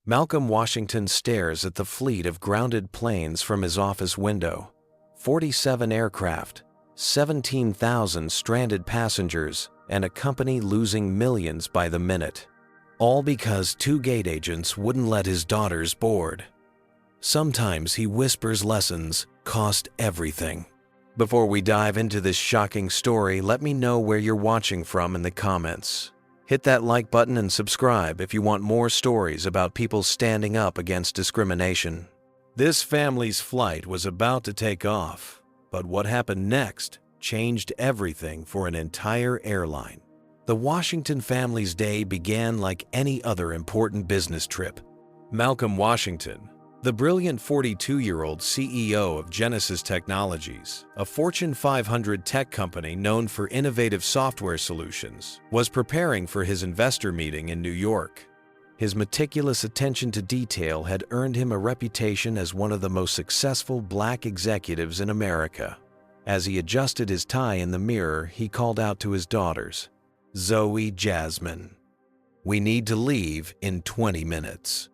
Malcolm Washington stares at the fleet of grounded planes from his office window. 47 aircraft, 17,000 stranded passengers, and a company losing millions by the minute. All because 2 gate agents wouldn't let his daughters board. Sometimes he whispers lessons cost everything. Before we dive into this shocking story, let me know where you're watching from in the comments. Hit that like button and subscribe if you want more stories about people standing up against discrimination. This family's flight was about to take off, but what happened next changed everything for an entire airline. The Washington family's day began like any other important business trip. Malcolm Washington, the brilliant 42-year-old CEO of Genesis Technologies, a Fortune 500 tech company known for innovative software solutions, was preparing for his investor meeting in New York. His meticulous attention to detail had earned him a reputation as one of the most successful Black executives in America. As he adjusted his tie in the mirror, he called out to his daughters, "Zoe, Jasmine, we need to leave in 20 minutes."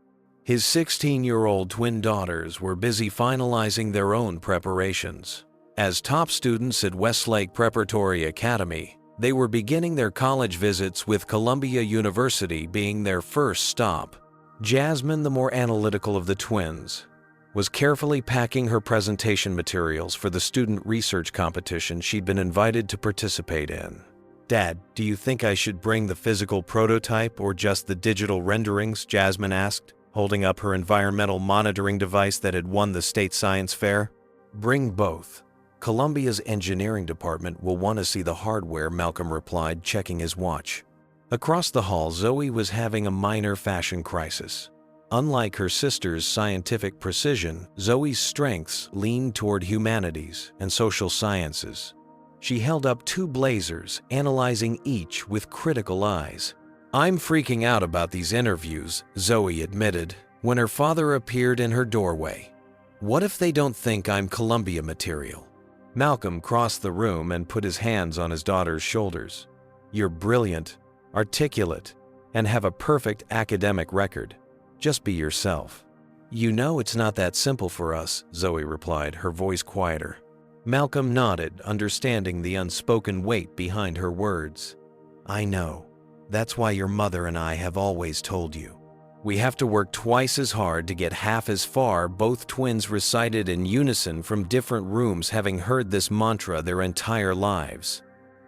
His 16-year-old twin daughters were busy finalizing their own preparations. As top students at Westlake Preparatory Academy, they were beginning their college visits with Columbia University being their first stop. Jasmine, the more analytical of the twins, was carefully packing her presentation materials for the student research competition she'd been invited to participate in. "Dad, do you think I should bring the physical prototype or just the digital renderings?" Jasmine asked, holding up her environmental monitoring device that had won the state science fair. "Bring both. Columbia's engineering department will want to see the hardware," Malcolm replied, checking his watch. Across the hall, Zoe was having a minor fashion crisis. Unlike her sister's scientific precision, Zoe's strengths leaned toward humanities and social sciences. She held up 2 blazers, analyzing each with critical eyes. "I'm freaking out about these interviews," Zoe admitted, when her father appeared in her doorway. "What if they don't think I'm Columbia material?" Malcolm crossed the room and put his hands on his daughter's shoulders. "You're brilliant, articulate, and have a perfect academic record. Just be yourself." "You know it's not that simple for us," Zoe replied, her voice quieter. Malcolm nodded, understanding the unspoken weight behind her words. "I know. That's why your mother and I have always told you. We have to work twice as hard to get half as far," both twins recited in unison from different rooms, having heard this mantra their entire lives.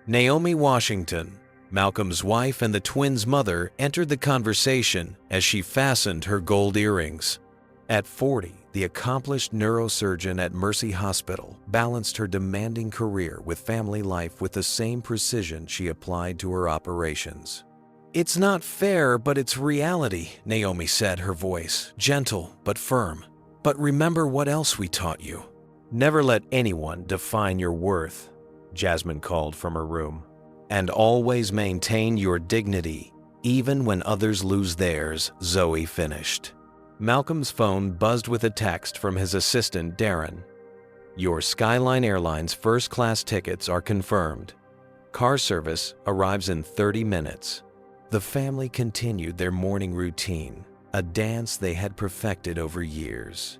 Naomi Washington, Malcolm's wife and the twins' mother, entered the conversation as she fastened her gold earrings. At 40, the accomplished neurosurgeon at Mercy Hospital balanced her demanding career with family life with the same precision she applied to her operations. "It's not fair, but it's reality," Naomi said, her voice gentle but firm. "But remember what else we taught you. Never let anyone define your worth," Jasmine called from her room. "And always maintain your dignity, even when others lose theirs," Zoe finished. Malcolm's phone buzzed with a text from his assistant, Darren. "Your Skyline Airlines first-class tickets are confirmed. Car service arrives in 30 minutes. The family continued their morning routine, a dance they had perfected over years.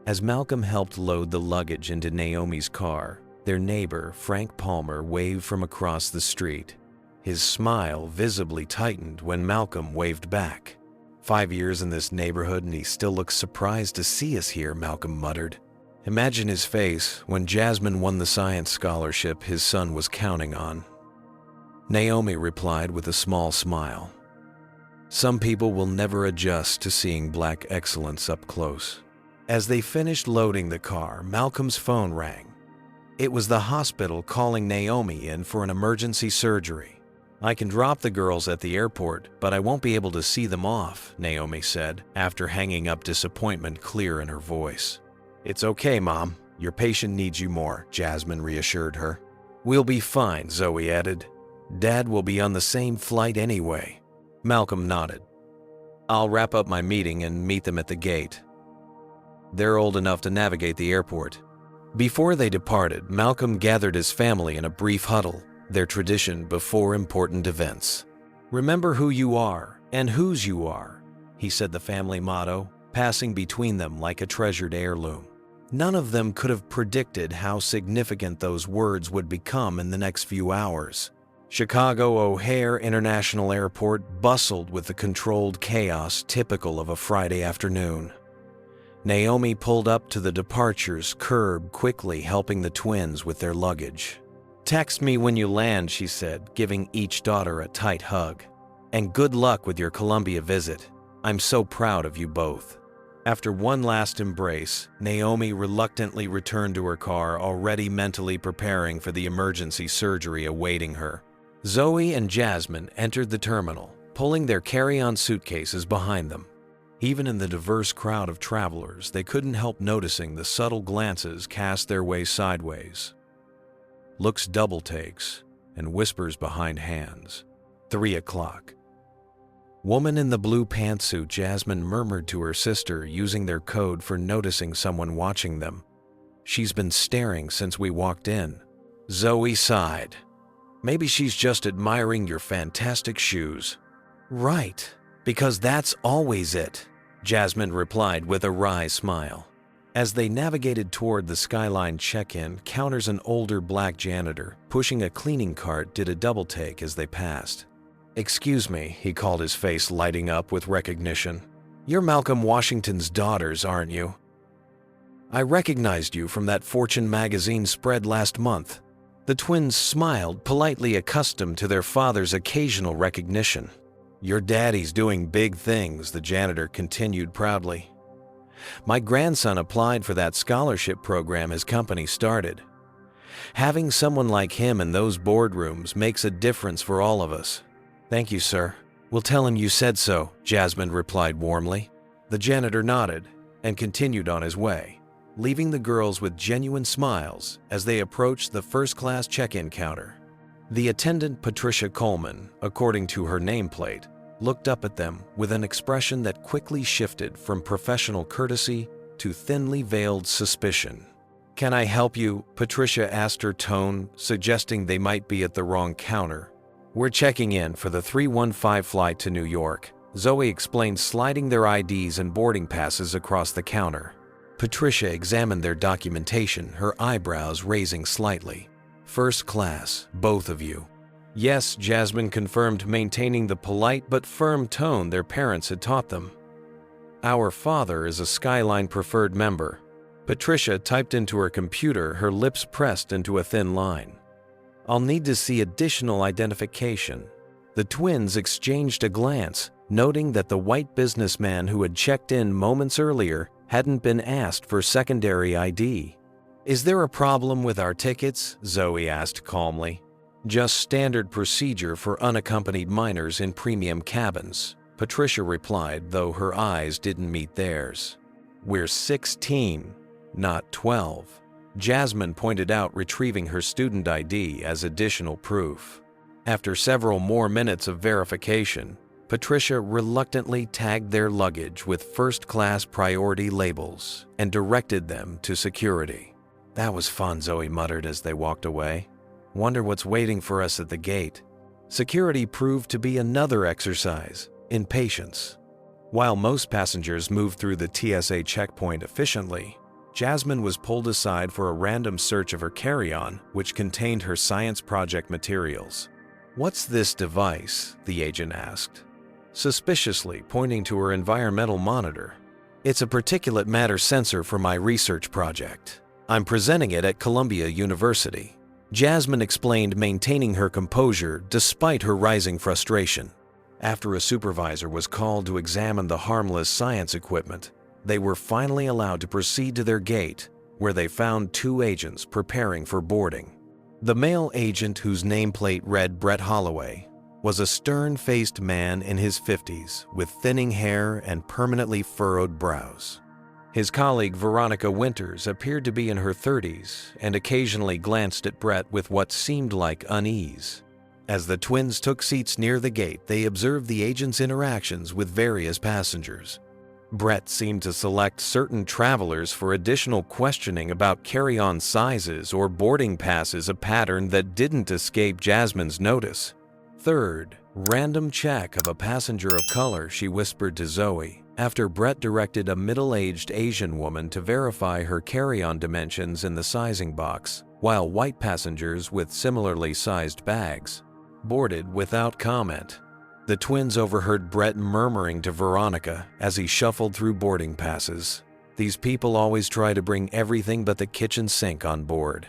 As Malcolm helped load the luggage into Naomi's car, their neighbor, Frank Palmer, waved from across the street. His smile visibly tightened when Malcolm waved back. 5 years in this neighborhood and he still looks surprised to see us here, Malcolm muttered. Imagine his face when Jasmine won the science scholarship his son was counting on. Naomi replied with a small smile. Some people will never adjust to seeing Black excellence up close. As they finished loading the car, Malcolm's phone rang. It was the hospital calling Naomi in for an emergency surgery. "I can drop the girls at the airport, but I won't be able to see them off," Naomi said, after hanging up, disappointment clear in her voice. "It's okay, Mom. Your patient needs you more," Jasmine reassured her. "We'll be fine," Zoe added. "Dad will be on the same flight anyway." Malcolm nodded. "I'll wrap up my meeting and meet them at the gate. They're old enough to navigate the airport." Before they departed, Malcolm gathered his family in a brief huddle, their tradition before important events. "Remember who you are and whose you are. he said the family motto, passing between them like a treasured heirloom. None of them could have predicted how significant those words would become in the next few hours. Chicago O'Hare International Airport bustled with the controlled chaos typical of a Friday afternoon. Naomi pulled up to the departures curb, quickly helping the twins with their luggage. "Text me when you land," she said, giving each daughter a tight hug. "And good luck with your Columbia visit. I'm so proud of you both." After one last embrace, Naomi reluctantly returned to her car, already mentally preparing for the emergency surgery awaiting her. Zoe and Jasmine entered the terminal, pulling their carry-on suitcases behind them. Even in the diverse crowd of travelers, they couldn't help noticing the subtle glances cast their way sideways. Looks double takes, and whispers behind hands. 3 o'clock. Woman in the blue pantsuit, Jasmine murmured to her sister, using their code for noticing someone watching them. "She's been staring since we walked in." Zoe sighed. "Maybe she's just admiring your fantastic shoes." "Right, because that's always it," Jasmine replied with a wry smile. As they navigated toward the Skyline check-in counters, an older black janitor pushing a cleaning cart did a double take as they passed. "Excuse me," he called, his face lighting up with recognition. "You're Malcolm Washington's daughters, aren't you? I recognized you from that Fortune magazine spread last month." The twins smiled, politely accustomed to their father's occasional recognition. "Your daddy's doing big things," the janitor continued proudly. "My grandson applied for that scholarship program his company started. Having someone like him in those boardrooms makes a difference for all of us." "Thank you, sir. We'll tell him you said so," Jasmine replied warmly. The janitor nodded and continued on his way, leaving the girls with genuine smiles as they approached the first-class check-in counter. The attendant, Patricia Coleman, according to her nameplate, looked up at them with an expression that quickly shifted from professional courtesy to thinly veiled suspicion. "Can I help you?" Patricia asked, her tone suggesting they might be at the wrong counter. "We're checking in for the 315 flight to New York," Zoe explained, sliding their IDs and boarding passes across the counter. Patricia examined their documentation, her eyebrows raising slightly. "First class, both of you?" "Yes," Jasmine confirmed, maintaining the polite but firm tone their parents had taught them. "Our father is a Skyline preferred member." Patricia typed into her computer, her lips pressed into a thin line. "I'll need to see additional identification." The twins exchanged a glance, noting that the white businessman who had checked in moments earlier hadn't been asked for secondary ID. "Is there a problem with our tickets?" Zoe asked calmly. "Just standard procedure for unaccompanied minors in premium cabins," Patricia replied, though her eyes didn't meet theirs. "We're 16, not 12. Jasmine pointed out, retrieving her student ID as additional proof. After several more minutes of verification, Patricia reluctantly tagged their luggage with first-class priority labels and directed them to security. "That was fun," Zoe muttered as they walked away. "Wonder what's waiting for us at the gate." Security proved to be another exercise in patience. While most passengers moved through the TSA checkpoint efficiently, Jasmine was pulled aside for a random search of her carry-on, which contained her science project materials. "What's this device?" the agent asked, suspiciously pointing to her environmental monitor. "It's a particulate matter sensor for my research project. I'm presenting it at Columbia University," Jasmine explained, maintaining her composure despite her rising frustration. After a supervisor was called to examine the harmless science equipment, they were finally allowed to proceed to their gate, where they found 2 agents preparing for boarding. The male agent, whose nameplate read Brett Holloway, was a stern-faced man in his 50s with thinning hair and permanently furrowed brows. His colleague, Veronica Winters, appeared to be in her 30s and occasionally glanced at Brett with what seemed like unease. As the twins took seats near the gate, they observed the agent's interactions with various passengers. Brett seemed to select certain travelers for additional questioning about carry-on sizes or boarding passes, a pattern that didn't escape Jasmine's notice. Third, Random check of a passenger of color, she whispered to Zoe, after Brett directed a middle-aged Asian woman to verify her carry-on dimensions in the sizing box, while white passengers with similarly sized bags boarded without comment. The twins overheard Brett murmuring to Veronica as he shuffled through boarding passes. These people always try to bring everything but the kitchen sink on board.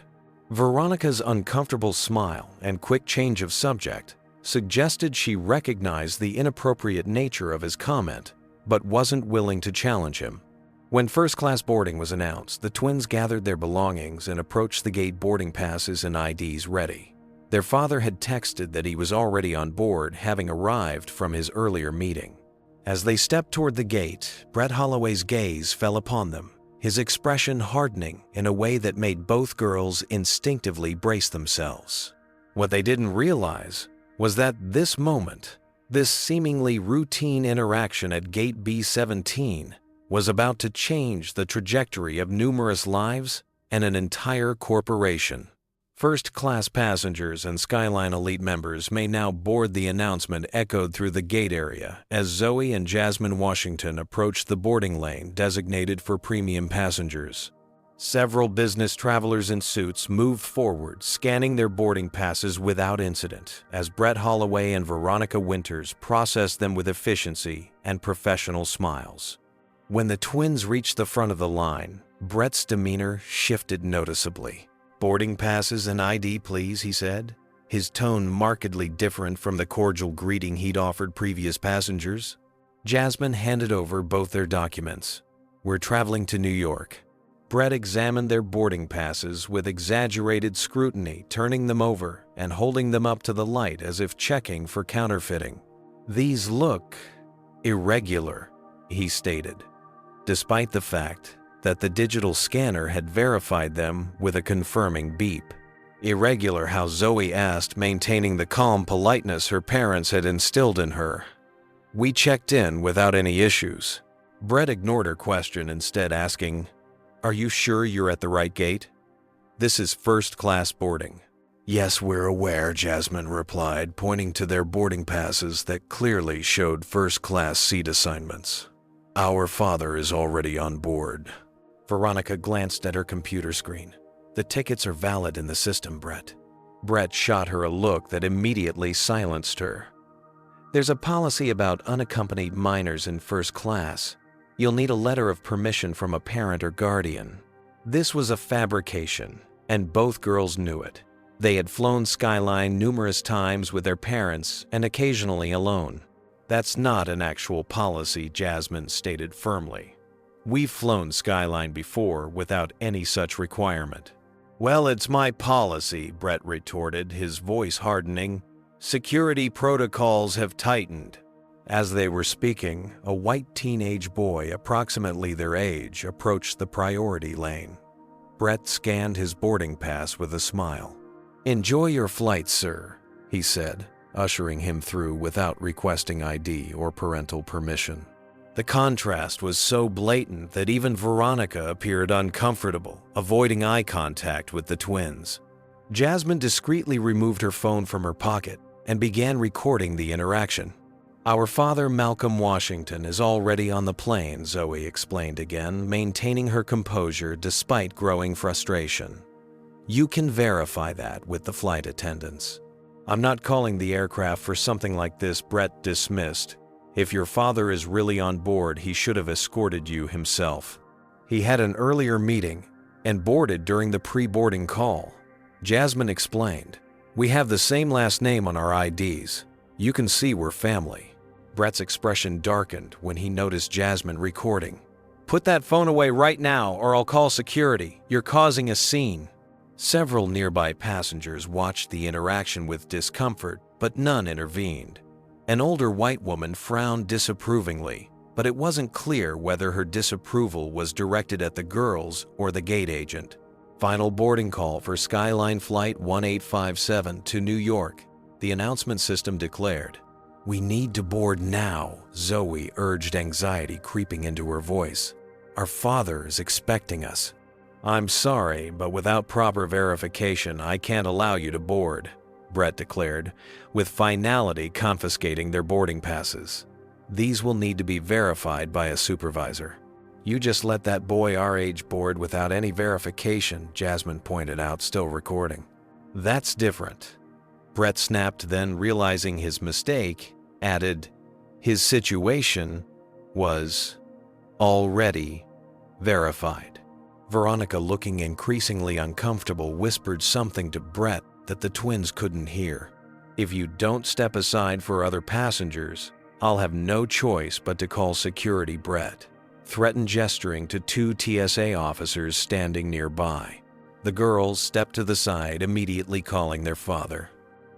Veronica's uncomfortable smile and quick change of subject suggested she recognized the inappropriate nature of his comment, but wasn't willing to challenge him. When first-class boarding was announced, the twins gathered their belongings and approached the gate, boarding passes and IDs ready. Their father had texted that he was already on board, having arrived from his earlier meeting. As they stepped toward the gate, Brett Holloway's gaze fell upon them, his expression hardening in a way that made both girls instinctively brace themselves. What they didn't realize was that this moment, this seemingly routine interaction at Gate B-17, was about to change the trajectory of numerous lives and an entire corporation. First-class passengers and Skyline Elite members may now board. The announcement echoed through the gate area as Zoe and Jasmine Washington approached the boarding lane designated for premium passengers. Several business travelers in suits moved forward, scanning their boarding passes without incident, as Brett Holloway and Veronica Winters processed them with efficiency and professional smiles. When the twins reached the front of the line, Brett's demeanor shifted noticeably. "Boarding passes and ID, please," he said, his tone markedly different from the cordial greeting he'd offered previous passengers. Jasmine handed over both their documents. "We're traveling to New York." Brett examined their boarding passes with exaggerated scrutiny, turning them over and holding them up to the light as if checking for counterfeiting. "These look irregular," he stated, despite the fact that the digital scanner had verified them with a confirming beep. "Irregular how?" Zoe asked, maintaining the calm politeness her parents had instilled in her. "We checked in without any issues." Brett ignored her question, instead asking, "Are you sure you're at the right gate? This is first-class boarding." "Yes, we're aware," Jasmine replied, pointing to their boarding passes that clearly showed first-class seat assignments. "Our father is already on board." Veronica glanced at her computer screen. "The tickets are valid in the system, Brett." Brett shot her a look that immediately silenced her. "There's a policy about unaccompanied minors in first class. You'll need a letter of permission from a parent or guardian." This was a fabrication, and both girls knew it. They had flown Skyline numerous times with their parents and occasionally alone. "That's not an actual policy," Jasmine stated firmly. "We've flown Skyline before without any such requirement." "Well, it's my policy," Brett retorted, his voice hardening. "Security protocols have tightened." As they were speaking, a white teenage boy, approximately their age, approached the priority lane. Brett scanned his boarding pass with a smile. "Enjoy your flight, sir," he said, ushering him through without requesting ID or parental permission. The contrast was so blatant that even Veronica appeared uncomfortable, avoiding eye contact with the twins. Jasmine discreetly removed her phone from her pocket and began recording the interaction. "Our father, Malcolm Washington, is already on the plane," Zoe explained again, maintaining her composure despite growing frustration. "You can verify that with the flight attendants." "I'm not calling the aircraft for something like this," Brett dismissed. "If your father is really on board, he should have escorted you himself. He had an earlier meeting and boarded during the pre-boarding call." Jasmine explained, "We have the same last name on our IDs. You can see we're family." Brett's expression darkened when he noticed Jasmine recording. "Put that phone away right now or I'll call security. You're causing a scene." Several nearby passengers watched the interaction with discomfort, but none intervened. An older white woman frowned disapprovingly, but it wasn't clear whether her disapproval was directed at the girls or the gate agent. "Final boarding call for Skyline Flight 1857 to New York," the announcement system declared. "We need to board now," Zoe urged, anxiety creeping into her voice. "Our father is expecting us." "I'm sorry, but without proper verification, I can't allow you to board." Brett declared, with finality confiscating their boarding passes. "These will need to be verified by a supervisor." "You just let that boy our age board without any verification," Jasmine pointed out, still recording. "That's different." Brett snapped, then, realizing his mistake, added, "His situation was already verified." Veronica, looking increasingly uncomfortable, whispered something to Brett that the twins couldn't hear. "If you don't step aside for other passengers, I'll have no choice but to call security," Brett threatened, gesturing to two TSA officers standing nearby. The girls stepped to the side, immediately calling their father.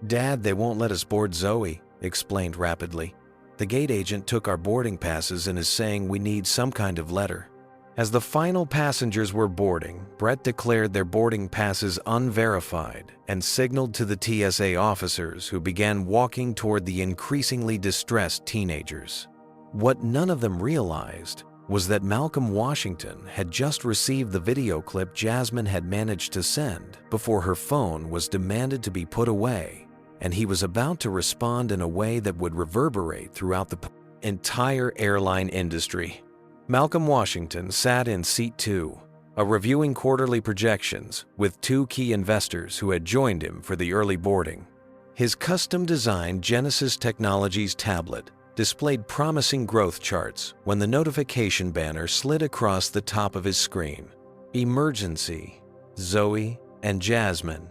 "Dad, they won't let us board Zoe," explained rapidly. "The gate agent took our boarding passes and is saying we need some kind of letter." As the final passengers were boarding, Brett declared their boarding passes unverified and signaled to the TSA officers, who began walking toward the increasingly distressed teenagers. What none of them realized was that Malcolm Washington had just received the video clip Jasmine had managed to send before her phone was demanded to be put away, and he was about to respond in a way that would reverberate throughout the entire airline industry. Malcolm Washington sat in seat 2, reviewing quarterly projections with two key investors who had joined him for the early boarding. His custom-designed Genesis Technologies tablet displayed promising growth charts when the notification banner slid across the top of his screen. "Emergency. Zoe and Jasmine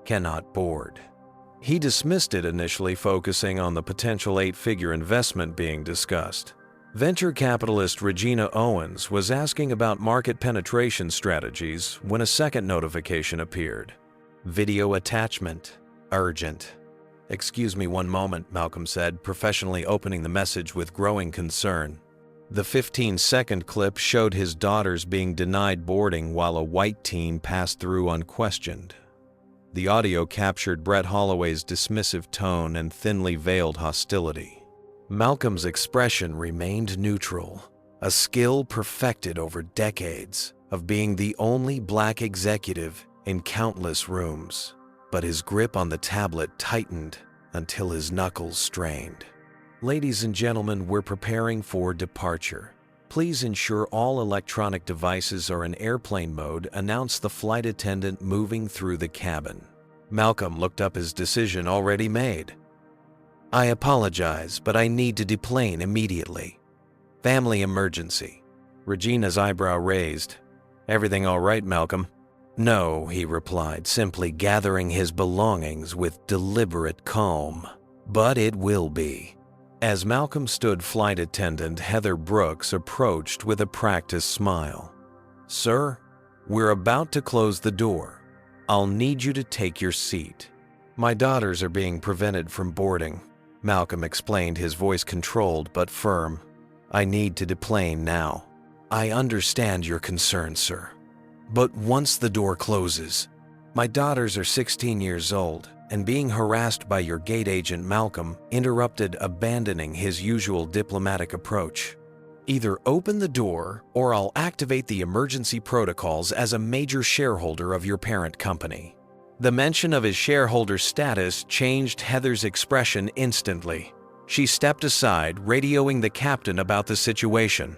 cannot board." He dismissed it initially, focusing on the potential 8-figure investment being discussed. Venture capitalist Regina Owens was asking about market penetration strategies when a second notification appeared. "Video attachment. Urgent." "Excuse me one moment," Malcolm said, professionally opening the message with growing concern. The 15-second clip showed his daughters being denied boarding while a white teen passed through unquestioned. The audio captured Brett Holloway's dismissive tone and thinly veiled hostility. Malcolm's expression remained neutral, a skill perfected over decades of being the only black executive in countless rooms. But his grip on the tablet tightened until his knuckles strained. "Ladies and gentlemen, we're preparing for departure. Please ensure all electronic devices are in airplane mode," announced the flight attendant, moving through the cabin. Malcolm looked up, his decision already made. "I apologize, but I need to deplane immediately. Family emergency." Regina's eyebrow raised. "Everything all right, Malcolm?" "No," he replied, simply gathering his belongings with deliberate calm. "But it will be." As Malcolm stood, flight attendant Heather Brooks approached with a practiced smile. "Sir, we're about to close the door. I'll need you to take your seat." "My daughters are being prevented from boarding," Malcolm explained, his voice controlled but firm. "I need to deplane now." "I understand your concern, sir. But once the door closes..." "My daughters are 16 years old and being harassed by your gate agent," Malcolm interrupted, abandoning his usual diplomatic approach. "Either open the door or I'll activate the emergency protocols as a major shareholder of your parent company." The mention of his shareholder status changed Heather's expression instantly. She stepped aside, radioing the captain about the situation.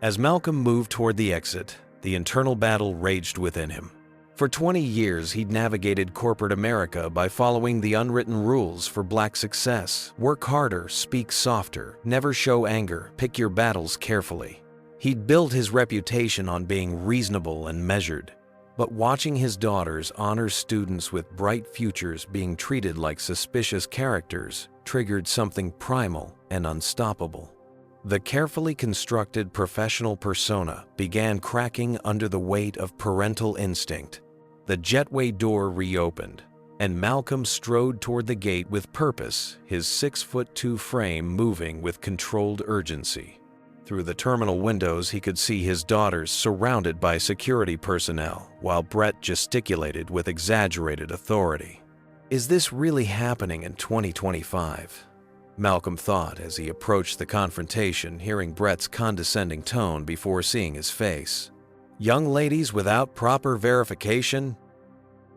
As Malcolm moved toward the exit, the internal battle raged within him. For 20 years, he'd navigated corporate America by following the unwritten rules for black success: work harder, speak softer, never show anger, pick your battles carefully. He'd built his reputation on being reasonable and measured. But watching his daughters, honor students with bright futures, being treated like suspicious characters triggered something primal and unstoppable. The carefully constructed professional persona began cracking under the weight of parental instinct. The jetway door reopened, and Malcolm strode toward the gate with purpose, his 6'2" frame moving with controlled urgency. Through the terminal windows, he could see his daughters surrounded by security personnel, while Brett gesticulated with exaggerated authority. Is this really happening in 2025? Malcolm thought as he approached the confrontation, hearing Brett's condescending tone before seeing his face. "Young ladies without proper verification?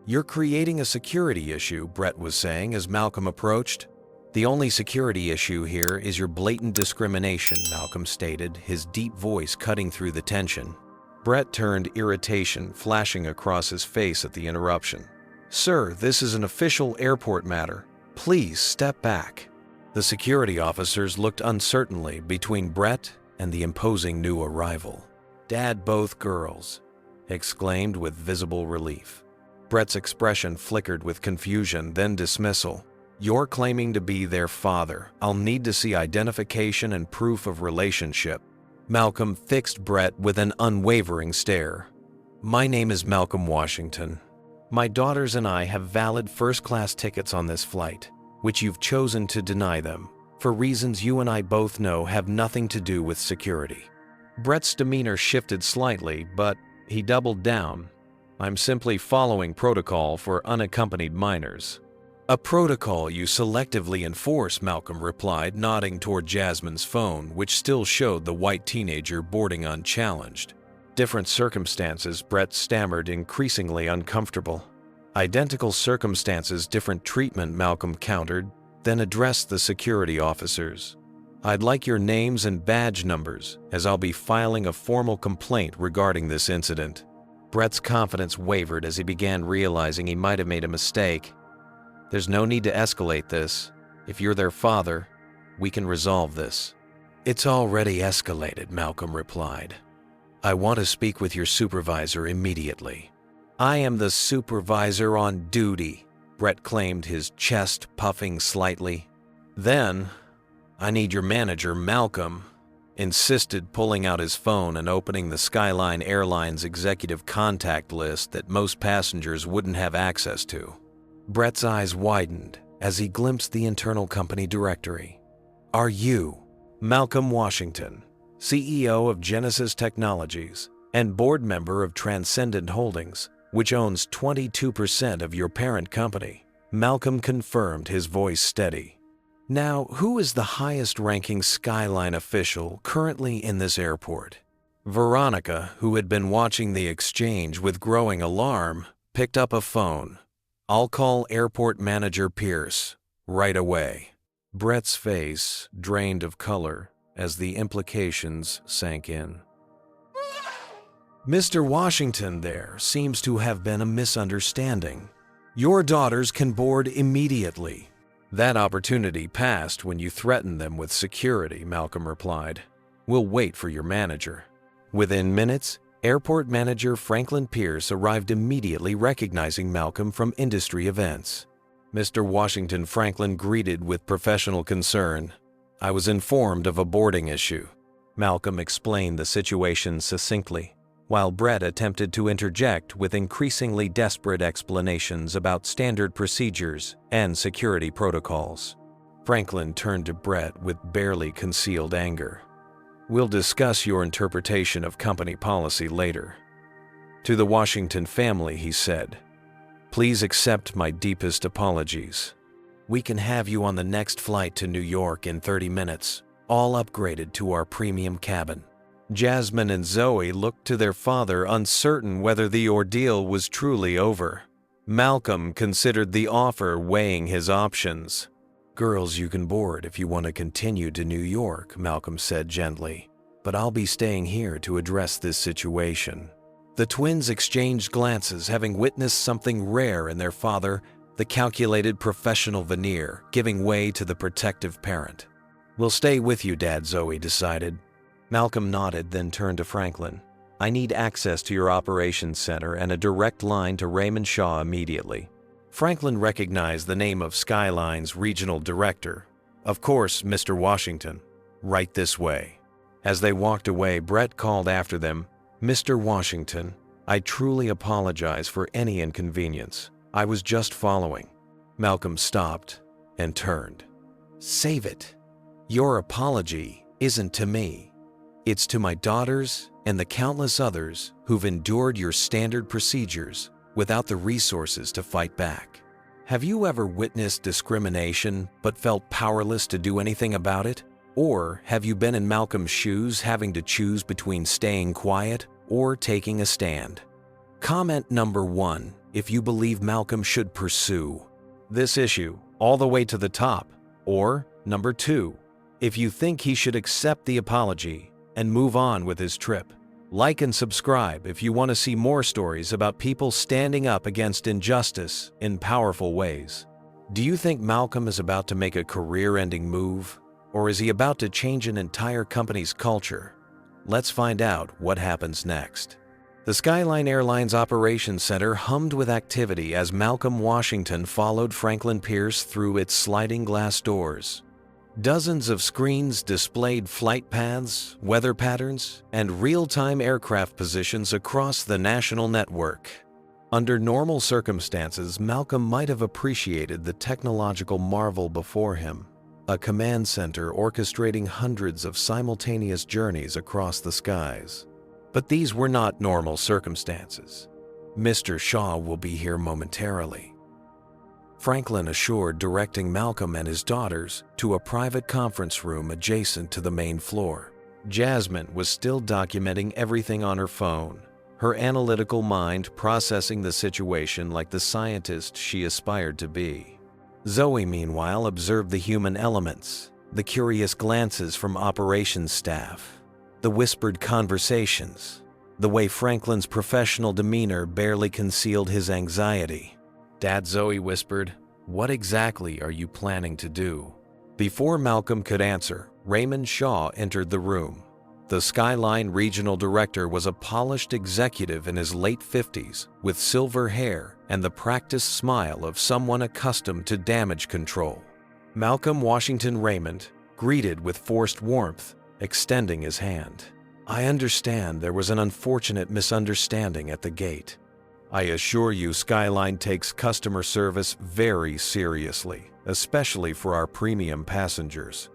"You're creating a security issue," Brett was saying as Malcolm approached. "The only security issue here is your blatant discrimination," Malcolm stated, his deep voice cutting through the tension. Brett turned, irritation flashing across his face at the interruption. "Sir, this is an official airport matter. Please step back." The security officers looked uncertainly between Brett and the imposing new arrival. "Dad, both girls," exclaimed with visible relief. Brett's expression flickered with confusion, then dismissal. "You're claiming to be their father. I'll need to see identification and proof of relationship." Malcolm fixed Brett with an unwavering stare. "My name is Malcolm Washington. My daughters and I have valid first-class tickets on this flight, which you've chosen to deny them, for reasons you and I both know have nothing to do with security." Brett's demeanor shifted slightly, but he doubled down. "I'm simply following protocol for unaccompanied minors." "A protocol you selectively enforce," Malcolm replied, nodding toward Jasmine's phone, which still showed the white teenager boarding unchallenged. "Different circumstances," Brett stammered, increasingly uncomfortable. "Identical circumstances, different treatment," Malcolm countered, then addressed the security officers. "I'd like your names and badge numbers, as I'll be filing a formal complaint regarding this incident." Brett's confidence wavered as he began realizing he might have made a mistake. "There's no need to escalate this. If you're their father, we can resolve this." "It's already escalated," Malcolm replied. "I want to speak with your supervisor immediately." "I am the supervisor on duty," Brett claimed, his chest puffing slightly. "Then, I need your manager," Malcolm insisted, pulling out his phone and opening the Skyline Airlines executive contact list that most passengers wouldn't have access to. Brett's eyes widened as he glimpsed the internal company directory. "Are you Malcolm Washington, CEO of Genesis Technologies and board member of Transcendent Holdings, which owns 22% of your parent company?" Malcolm confirmed, his voice steady. "Now, who is the highest-ranking Skyline official currently in this airport?" Veronica, who had been watching the exchange with growing alarm, picked up a phone. "I'll call Airport Manager Pierce right away." Brett's face drained of color as the implications sank in. "Mr. Washington, there seems to have been a misunderstanding. Your daughters can board immediately." "That opportunity passed when you threatened them with security," Malcolm replied. "We'll wait for your manager." Within minutes, Airport Manager Franklin Pierce arrived, immediately recognizing Malcolm from industry events. "Mr. Washington," Franklin greeted with professional concern. "I was informed of a boarding issue." Malcolm explained the situation succinctly, while Brett attempted to interject with increasingly desperate explanations about standard procedures and security protocols. Franklin turned to Brett with barely concealed anger. "We'll discuss your interpretation of company policy later." To the Washington family, he said, "Please accept my deepest apologies. We can have you on the next flight to New York in 30 minutes, all upgraded to our premium cabin." Jasmine and Zoe looked to their father, uncertain whether the ordeal was truly over. Malcolm considered the offer, weighing his options. "Girls, you can board if you want to continue to New York," Malcolm said gently, "but I'll be staying here to address this situation." The twins exchanged glances, having witnessed something rare in their father, the calculated professional veneer giving way to the protective parent. "We'll stay with you, Dad," Zoe decided. Malcolm nodded, then turned to Franklin. "I need access to your operations center and a direct line to Raymond Shaw immediately." Franklin recognized the name of Skyline's regional director. "Of course, Mr. Washington. Right this way." As they walked away, Brett called after them, "Mr. Washington, I truly apologize for any inconvenience. I was just following." Malcolm stopped and turned. "Save it. Your apology isn't to me. It's to my daughters and the countless others who've endured your standard procedures without the resources to fight back. Have you ever witnessed discrimination but felt powerless to do anything about it? Or have you been in Malcolm's shoes, having to choose between staying quiet or taking a stand? Comment number 1 if you believe Malcolm should pursue this issue all the way to the top, or number 2, if you think he should accept the apology and move on with his trip. Like and subscribe if you want to see more stories about people standing up against injustice in powerful ways. Do you think Malcolm is about to make a career-ending move, or is he about to change an entire company's culture? Let's find out what happens next. The Skyline Airlines Operations Center hummed with activity as Malcolm Washington followed Franklin Pierce through its sliding glass doors. Dozens of screens displayed flight paths, weather patterns, and real-time aircraft positions across the national network. Under normal circumstances, Malcolm might have appreciated the technological marvel before him, a command center orchestrating hundreds of simultaneous journeys across the skies. But these were not normal circumstances. Mr. Shaw will be here momentarily, Franklin assured, directing Malcolm and his daughters to a private conference room adjacent to the main floor. Jasmine was still documenting everything on her phone, her analytical mind processing the situation like the scientist she aspired to be. Zoe, meanwhile, observed the human elements, the curious glances from operations staff, the whispered conversations, the way Franklin's professional demeanor barely concealed his anxiety. "Dad," Zoe whispered, "what exactly are you planning to do?" Before Malcolm could answer, Raymond Shaw entered the room. The Skyline Regional Director was a polished executive in his late 50s with silver hair and the practiced smile of someone accustomed to damage control. Malcolm Washington Raymond greeted with forced warmth, extending his hand. "I understand there was an unfortunate misunderstanding at the gate. I assure you Skyline takes customer service very seriously, especially for our premium passengers."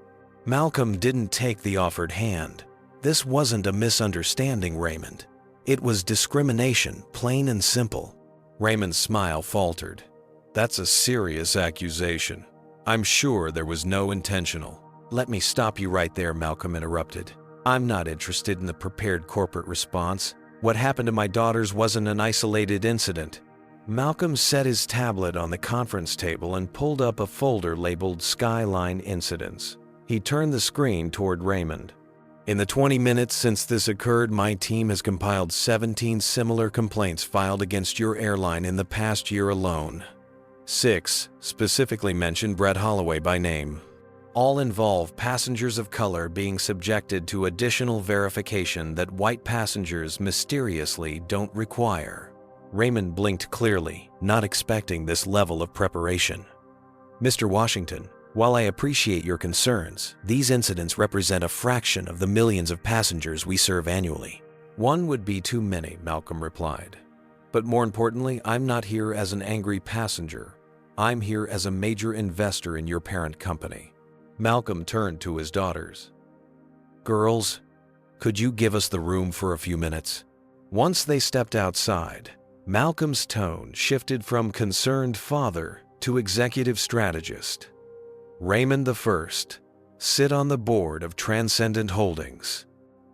Malcolm didn't take the offered hand. "This wasn't a misunderstanding, Raymond. It was discrimination, plain and simple." Raymond's smile faltered. "That's a serious accusation. I'm sure there was no intentional." "Let me stop you right there," Malcolm interrupted. "I'm not interested in the prepared corporate response. What happened to my daughters wasn't an isolated incident." Malcolm set his tablet on the conference table and pulled up a folder labeled Skyline Incidents. He turned the screen toward Raymond. "In the 20 minutes since this occurred, my team has compiled 17 similar complaints filed against your airline in the past year alone. 6 specifically mention Brett Holloway by name. All involve passengers of color being subjected to additional verification that white passengers mysteriously don't require." Raymond blinked clearly, not expecting this level of preparation. "Mr. Washington, while I appreciate your concerns, these incidents represent a fraction of the millions of passengers we serve annually." "One would be too many," Malcolm replied. "But more importantly, I'm not here as an angry passenger. I'm here as a major investor in your parent company." Malcolm turned to his daughters. "Girls, could you give us the room for a few minutes?" Once they stepped outside, Malcolm's tone shifted from concerned father to executive strategist. "Raymond I, sit on the board of Transcendent Holdings.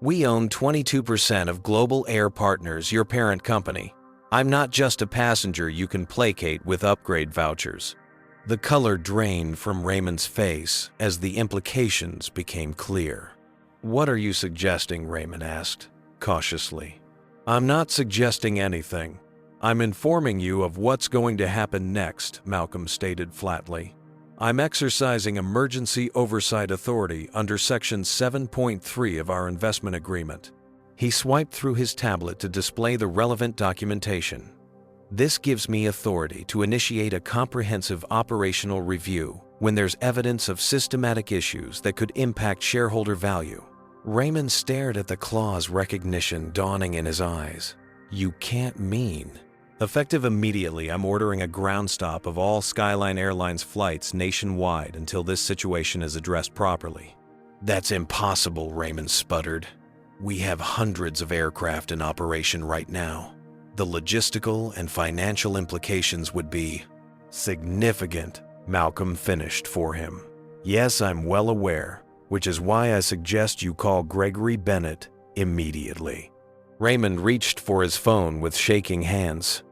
We own 22% of Global Air Partners, your parent company. I'm not just a passenger you can placate with upgrade vouchers." The color drained from Raymond's face as the implications became clear. "What are you suggesting?" Raymond asked, cautiously. "I'm not suggesting anything. I'm informing you of what's going to happen next," Malcolm stated flatly. "I'm exercising emergency oversight authority under Section 7.3 of our investment agreement." He swiped through his tablet to display the relevant documentation. "This gives me authority to initiate a comprehensive operational review when there's evidence of systematic issues that could impact shareholder value." Raymond stared at the clause recognition dawning in his eyes. "You can't mean..." "Effective immediately, I'm ordering a ground stop of all Skyline Airlines flights nationwide until this situation is addressed properly." "That's impossible," Raymond sputtered. "We have hundreds of aircraft in operation right now. The logistical and financial implications would be significant," Malcolm finished for him. "Yes, I'm well aware, which is why I suggest you call Gregory Bennett immediately." Raymond reached for his phone with shaking hands.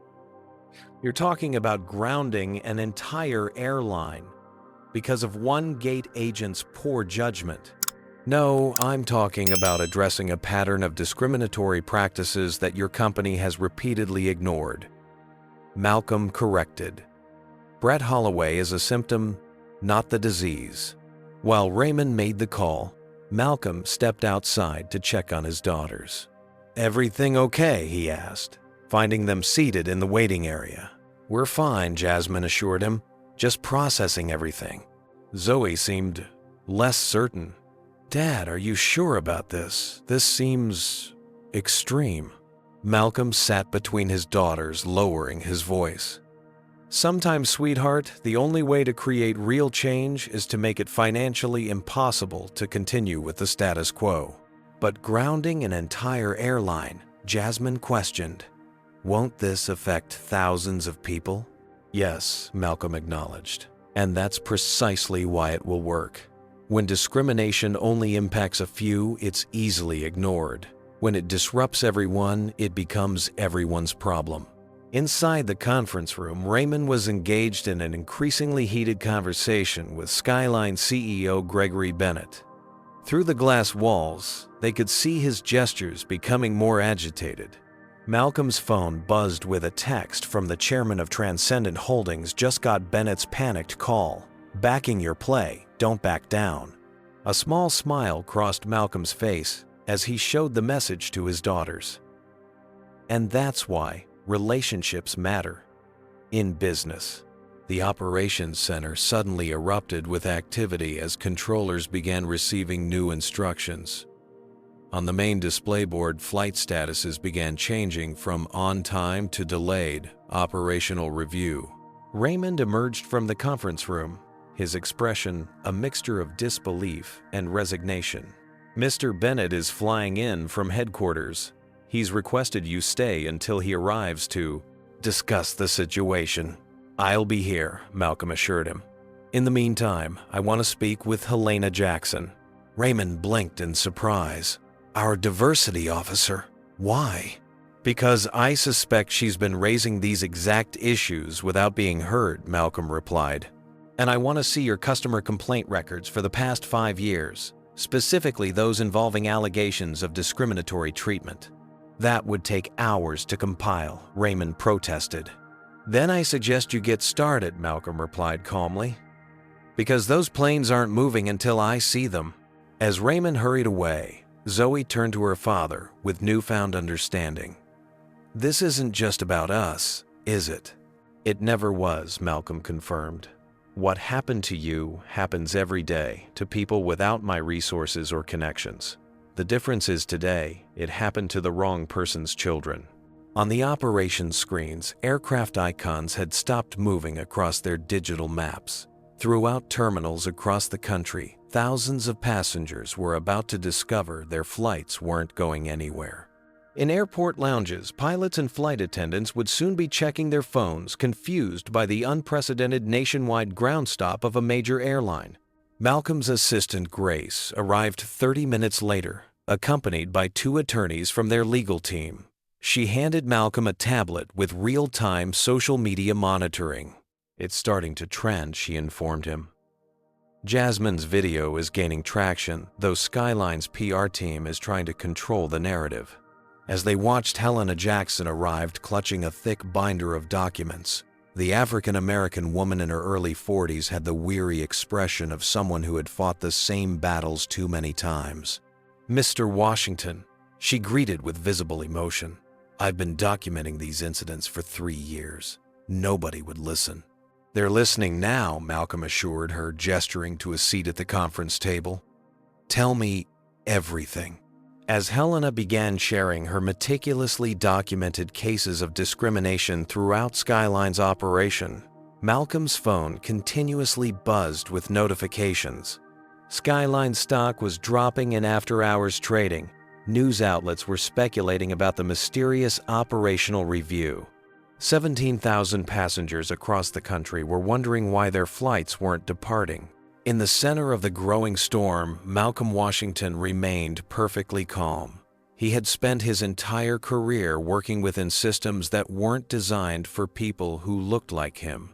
You're talking about grounding an entire airline because of one gate agent's poor judgment. No, I'm talking about addressing a pattern of discriminatory practices that your company has repeatedly ignored. Malcolm corrected. Brett Holloway is a symptom, not the disease. While Raymond made the call, Malcolm stepped outside to check on his daughters. "Everything okay?" he asked, finding them seated in the waiting area. "We're fine," Jasmine assured him, "just processing everything." Zoe seemed less certain. "Dad, are you sure about this? This seems extreme." Malcolm sat between his daughters, lowering his voice. "Sometimes, sweetheart, the only way to create real change is to make it financially impossible to continue with the status quo." "But grounding an entire airline," Jasmine questioned. "Won't this affect thousands of people?" "Yes," Malcolm acknowledged. "And that's precisely why it will work. When discrimination only impacts a few, it's easily ignored. When it disrupts everyone, it becomes everyone's problem." Inside the conference room, Raymond was engaged in an increasingly heated conversation with Skyline CEO Gregory Bennett. Through the glass walls, they could see his gestures becoming more agitated. Malcolm's phone buzzed with a text from the chairman of Transcendent Holdings. "Just got Bennett's panicked call. Backing your play, don't back down." A small smile crossed Malcolm's face as he showed the message to his daughters. And that's why relationships matter. In business, the operations center suddenly erupted with activity as controllers began receiving new instructions. On the main display board, flight statuses began changing from on time to delayed operational review. Raymond emerged from the conference room, his expression a mixture of disbelief and resignation. "Mr. Bennett is flying in from headquarters. He's requested you stay until he arrives to discuss the situation." "I'll be here," Malcolm assured him. "In the meantime, I want to speak with Helena Jackson." Raymond blinked in surprise. "Our diversity officer? Why?" "Because I suspect she's been raising these exact issues without being heard," Malcolm replied. "And I want to see your customer complaint records for the past 5 years, specifically those involving allegations of discriminatory treatment." "That would take hours to compile," Raymond protested. "Then I suggest you get started," Malcolm replied calmly. "Because those planes aren't moving until I see them." As Raymond hurried away, Zoe turned to her father with newfound understanding. "This isn't just about us, is it?" "It never was," Malcolm confirmed. "What happened to you happens every day to people without my resources or connections. The difference is today, it happened to the wrong person's children." On the operations screens, aircraft icons had stopped moving across their digital maps. Throughout terminals across the country, thousands of passengers were about to discover their flights weren't going anywhere. In airport lounges, pilots and flight attendants would soon be checking their phones, confused by the unprecedented nationwide ground stop of a major airline. Malcolm's assistant, Grace, arrived 30 minutes later, accompanied by 2 attorneys from their legal team. She handed Malcolm a tablet with real-time social media monitoring. "It's starting to trend," she informed him. "Jasmine's video is gaining traction, though Skyline's PR team is trying to control the narrative." As they watched, Helena Jackson arrived clutching a thick binder of documents. The African-American woman in her early 40s had the weary expression of someone who had fought the same battles too many times. "Mr. Washington," she greeted with visible emotion. "I've been documenting these incidents for 3 years. Nobody would listen." "They're listening now," Malcolm assured her, gesturing to a seat at the conference table. "Tell me everything." As Helena began sharing her meticulously documented cases of discrimination throughout Skyline's operation, Malcolm's phone continuously buzzed with notifications. Skyline stock was dropping in after-hours trading. News outlets were speculating about the mysterious operational review. 17,000 passengers across the country were wondering why their flights weren't departing. In the center of the growing storm, Malcolm Washington remained perfectly calm. He had spent his entire career working within systems that weren't designed for people who looked like him.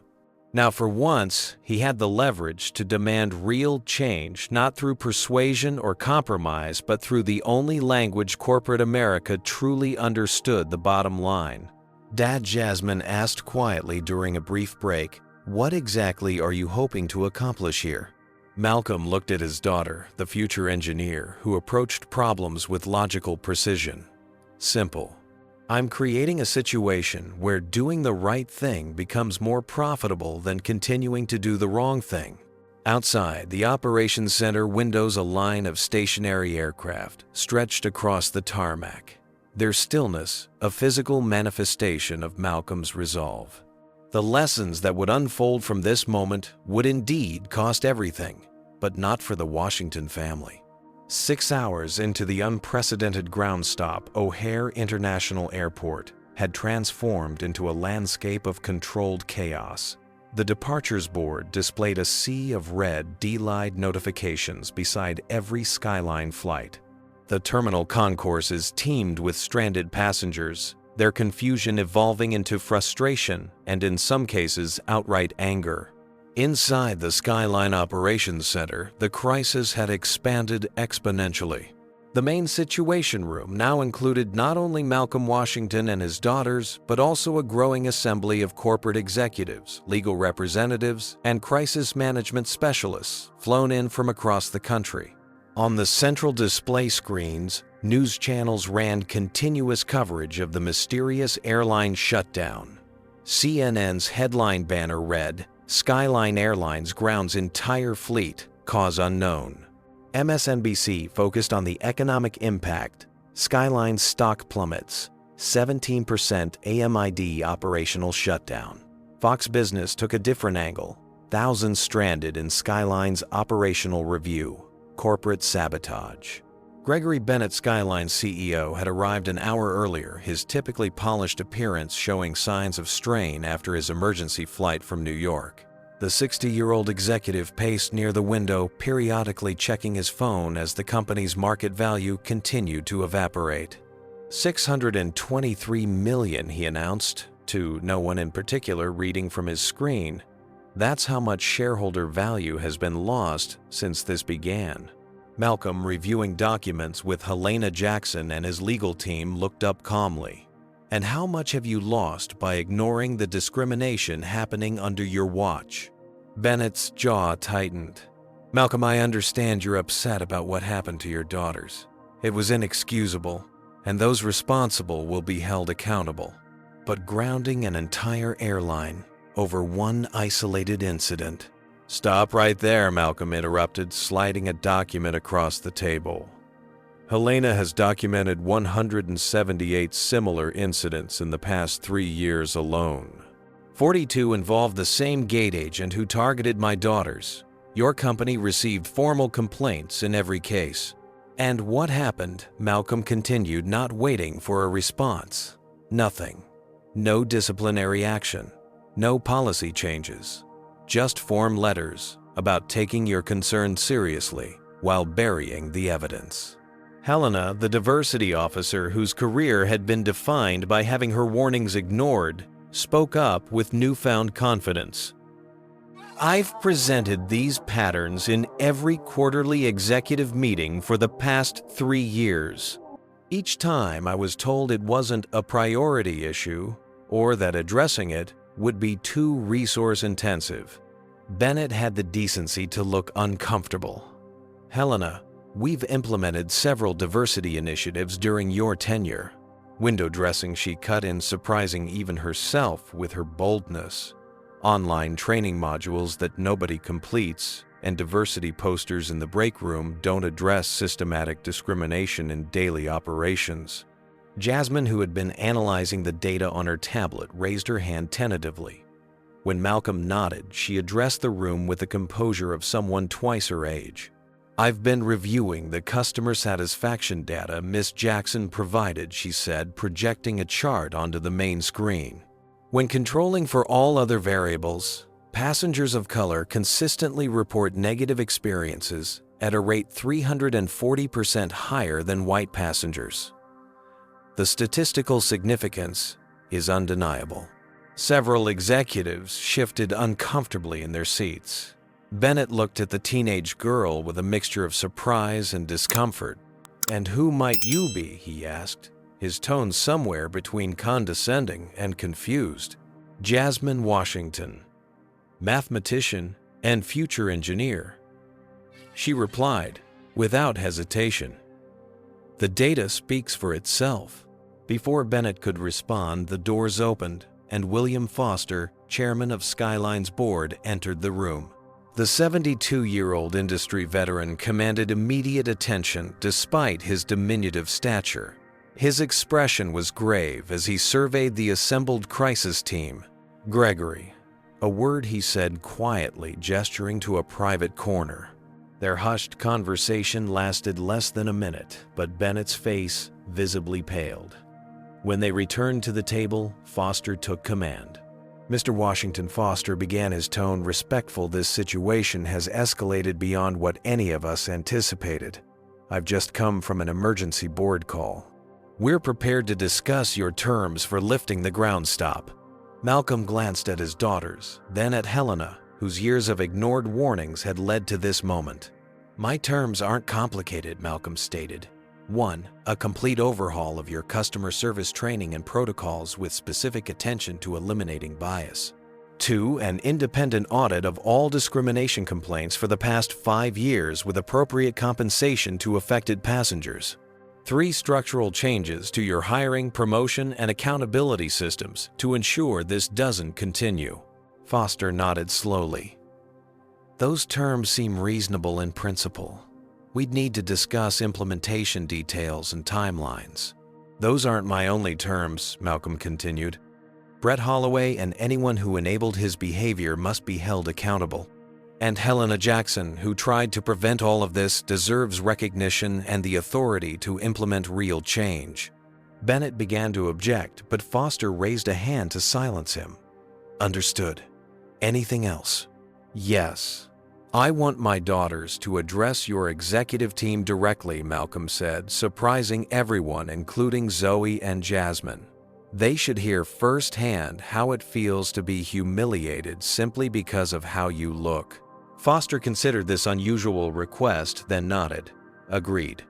Now, for once, he had the leverage to demand real change, not through persuasion or compromise, but through the only language corporate America truly understood: the bottom line. Dad, Jasmine asked quietly during a brief break, "What exactly are you hoping to accomplish here?" Malcolm looked at his daughter, the future engineer, who approached problems with logical precision. Simple. I'm creating a situation where doing the right thing becomes more profitable than continuing to do the wrong thing. Outside, the operations center windows a line of stationary aircraft stretched across the tarmac. Their stillness, a physical manifestation of Malcolm's resolve. The lessons that would unfold from this moment would indeed cost everything, but not for the Washington family. 6 hours into the unprecedented ground stop, O'Hare International Airport had transformed into a landscape of controlled chaos. The departures board displayed a sea of red D-Line notifications beside every Skyline flight. The terminal concourses teemed with stranded passengers, their confusion evolving into frustration and, in some cases, outright anger. Inside the Skyline Operations Center, the crisis had expanded exponentially. The main situation room now included not only Malcolm Washington and his daughters, but also a growing assembly of corporate executives, legal representatives, and crisis management specialists flown in from across the country. On the central display screens, news channels ran continuous coverage of the mysterious airline shutdown. CNN's headline banner read, "Skyline Airlines grounds entire fleet, cause unknown." MSNBC focused on the economic impact. Skyline's stock plummets, 17% AMID operational shutdown. Fox Business took a different angle. Thousands stranded in Skyline's operational review. Corporate sabotage. Gregory Bennett, Skyline's CEO, had arrived an hour earlier, his typically polished appearance showing signs of strain after his emergency flight from New York. The 60-year-old executive paced near the window, periodically checking his phone as the company's market value continued to evaporate. $623 million, he announced, to no one in particular reading from his screen. That's how much shareholder value has been lost since this began. Malcolm, reviewing documents with Helena Jackson and his legal team, looked up calmly. "And how much have you lost by ignoring the discrimination happening under your watch?" Bennett's jaw tightened. "Malcolm, I understand you're upset about what happened to your daughters. It was inexcusable, and those responsible will be held accountable. But grounding an entire airline over one isolated incident—" "Stop right there," Malcolm interrupted, sliding a document across the table. "Helena has documented 178 similar incidents in the past 3 years alone. 42 involved the same gate agent who targeted my daughters. Your company received formal complaints in every case." "And what happened?" Malcolm continued, not waiting for a response. "Nothing. No disciplinary action. No policy changes. Just form letters about taking your concerns seriously while burying the evidence." Helena, the diversity officer whose career had been defined by having her warnings ignored, spoke up with newfound confidence. "I've presented these patterns in every quarterly executive meeting for the past 3 years. Each time I was told it wasn't a priority issue or that addressing it would be too resource-intensive." Bennett had the decency to look uncomfortable. "Helena, we've implemented several diversity initiatives during your tenure." Window dressing, she cut in, surprising even herself with her boldness. "Online training modules that nobody completes, and diversity posters in the break room don't address systematic discrimination in daily operations." Jasmine, who had been analyzing the data on her tablet, raised her hand tentatively. When Malcolm nodded, she addressed the room with the composure of someone twice her age. "I've been reviewing the customer satisfaction data Miss Jackson provided," she said, projecting a chart onto the main screen. "When controlling for all other variables, passengers of color consistently report negative experiences at a rate 340% higher than white passengers. The statistical significance is undeniable. Several executives shifted uncomfortably in their seats. Bennett looked at the teenage girl with a mixture of surprise and discomfort. "And who might you be?" he asked, his tone somewhere between condescending and confused. "Jasmine Washington, mathematician and future engineer," she replied, without hesitation. "The data speaks for itself." Before Bennett could respond, the doors opened, and William Foster, chairman of Skyline's board, entered the room. The 72-year-old industry veteran commanded immediate attention despite his diminutive stature. His expression was grave as he surveyed the assembled crisis team. "Gregory," a word he said quietly, gesturing to a private corner. Their hushed conversation lasted less than a minute, but Bennett's face visibly paled. When they returned to the table, Foster took command. "Mr. Washington," Foster began, his tone respectful, "this situation has escalated beyond what any of us anticipated. I've just come from an emergency board call. We're prepared to discuss your terms for lifting the ground stop." Malcolm glanced at his daughters, then at Helena, whose years of ignored warnings had led to this moment. "My terms aren't complicated," Malcolm stated. 1. A complete overhaul of your customer service training and protocols with specific attention to eliminating bias. 2. An independent audit of all discrimination complaints for the past 5 years with appropriate compensation to affected passengers. 3. Structural changes to your hiring, promotion, and accountability systems to ensure this doesn't continue. Foster nodded slowly. "Those terms seem reasonable in principle. We'd need to discuss implementation details and timelines." "Those aren't my only terms," Malcolm continued. "Brett Holloway and anyone who enabled his behavior must be held accountable. And Helena Jackson, who tried to prevent all of this, deserves recognition and the authority to implement real change." Bennett began to object, but Foster raised a hand to silence him. "Understood. Anything else?" "Yes. I want my daughters to address your executive team directly," Malcolm said, surprising everyone, including Zoe and Jasmine. "They should hear firsthand how it feels to be humiliated simply because of how you look." Foster considered this unusual request, then nodded. "Agreed."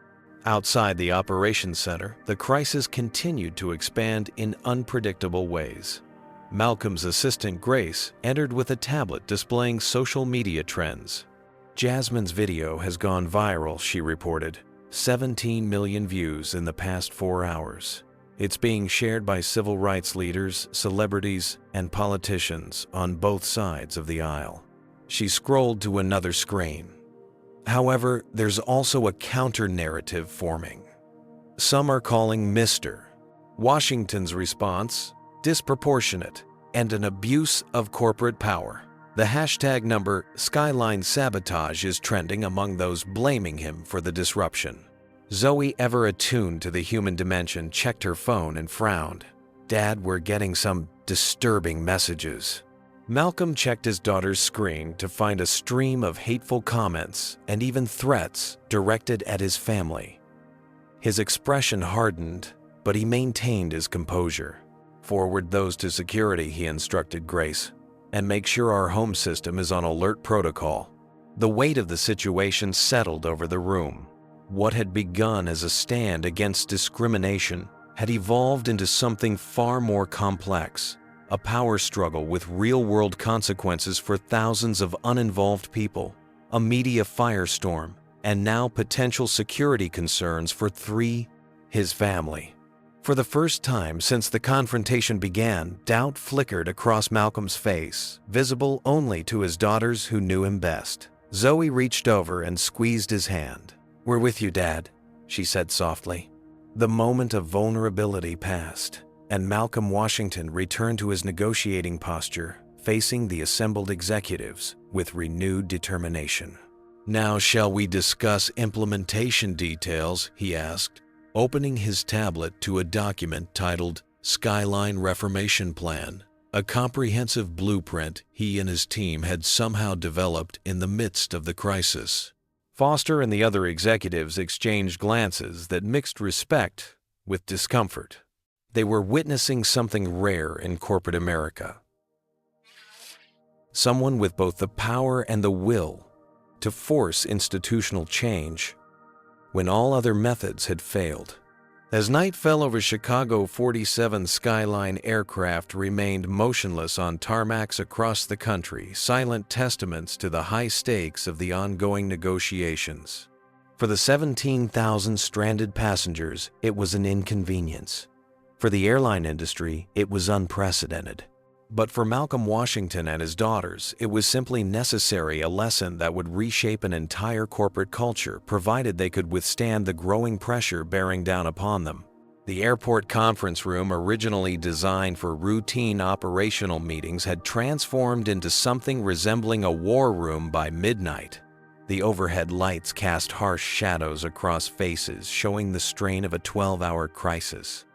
Outside the operations center, the crisis continued to expand in unpredictable ways. Malcolm's assistant, Grace, entered with a tablet displaying social media trends. "Jasmine's video has gone viral," she reported. 17 million views in the past 4 hours. It's being shared by civil rights leaders, celebrities, and politicians on both sides of the aisle. She scrolled to another screen. However, there's also a counter-narrative forming. Some are calling Mr. Washington's response disproportionate and an abuse of corporate power. The hashtag number Skyline Sabotage is trending among those blaming him for the disruption. Zoe, ever attuned to the human dimension, checked her phone and frowned. "Dad, we're getting some disturbing messages." Malcolm checked his daughter's screen to find a stream of hateful comments and even threats directed at his family. His expression hardened, but he maintained his composure. "Forward those to security," he instructed Grace, "and make sure our home system is on alert protocol." The weight of the situation settled over the room. What had begun as a stand against discrimination had evolved into something far more complex, a power struggle with real-world consequences for thousands of uninvolved people, a media firestorm, and now potential security concerns for his family. For the first time since the confrontation began, doubt flickered across Malcolm's face, visible only to his daughters who knew him best. Zoe reached over and squeezed his hand. "We're with you, Dad," she said softly. The moment of vulnerability passed, and Malcolm Washington returned to his negotiating posture, facing the assembled executives with renewed determination. "Now shall we discuss implementation details?" he asked, opening his tablet to a document titled Skyline Reformation Plan, a comprehensive blueprint he and his team had somehow developed in the midst of the crisis. Foster and the other executives exchanged glances that mixed respect with discomfort. They were witnessing something rare in corporate America. Someone with both the power and the will to force institutional change when all other methods had failed. As night fell over Chicago, 47 Skyline aircraft remained motionless on tarmacs across the country, silent testaments to the high stakes of the ongoing negotiations. For the 17,000 stranded passengers, it was an inconvenience. For the airline industry, it was unprecedented. But for Malcolm Washington and his daughters, it was simply necessary, a lesson that would reshape an entire corporate culture, provided they could withstand the growing pressure bearing down upon them. The airport conference room, originally designed for routine operational meetings, had transformed into something resembling a war room by midnight. The overhead lights cast harsh shadows across faces, showing the strain of a 12-hour crisis.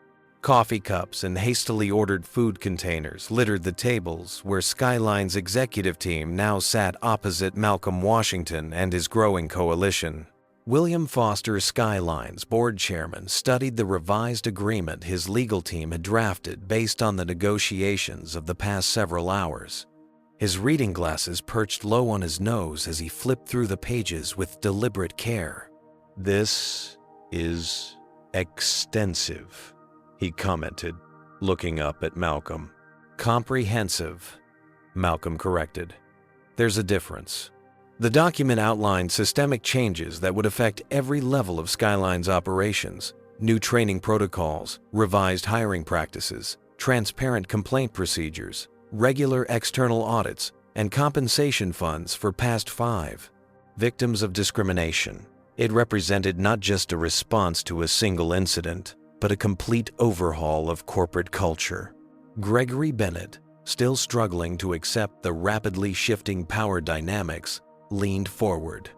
Coffee cups and hastily ordered food containers littered the tables where Skyline's executive team now sat opposite Malcolm Washington and his growing coalition. William Foster, Skyline's board chairman, studied the revised agreement his legal team had drafted based on the negotiations of the past several hours. His reading glasses perched low on his nose as he flipped through the pages with deliberate care. "This is extensive," he commented, looking up at Malcolm. "Comprehensive," Malcolm corrected. "There's a difference." The document outlined systemic changes that would affect every level of Skyline's operations: new training protocols, revised hiring practices, transparent complaint procedures, regular external audits, and compensation funds for past 5 victims of discrimination. It represented not just a response to a single incident, but a complete overhaul of corporate culture. Gregory Bennett, still struggling to accept the rapidly shifting power dynamics, leaned forward.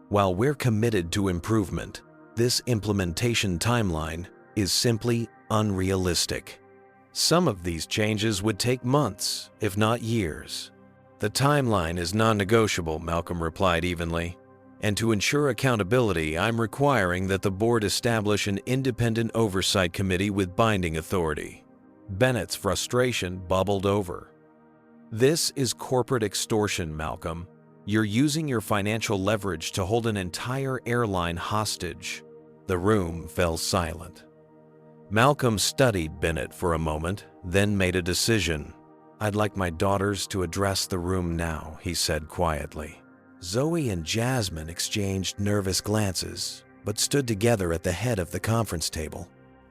"While we're committed to improvement, this implementation timeline is simply unrealistic. Some of these changes would take months, if not years." "The timeline is non-negotiable," Malcolm replied evenly. "And to ensure accountability, I'm requiring that the board establish an independent oversight committee with binding authority." Bennett's frustration bubbled over. "This is corporate extortion, Malcolm. You're using your financial leverage to hold an entire airline hostage." The room fell silent. Malcolm studied Bennett for a moment, then made a decision. "I'd like my daughters to address the room now," he said quietly. Zoe and Jasmine exchanged nervous glances, but stood together at the head of the conference table.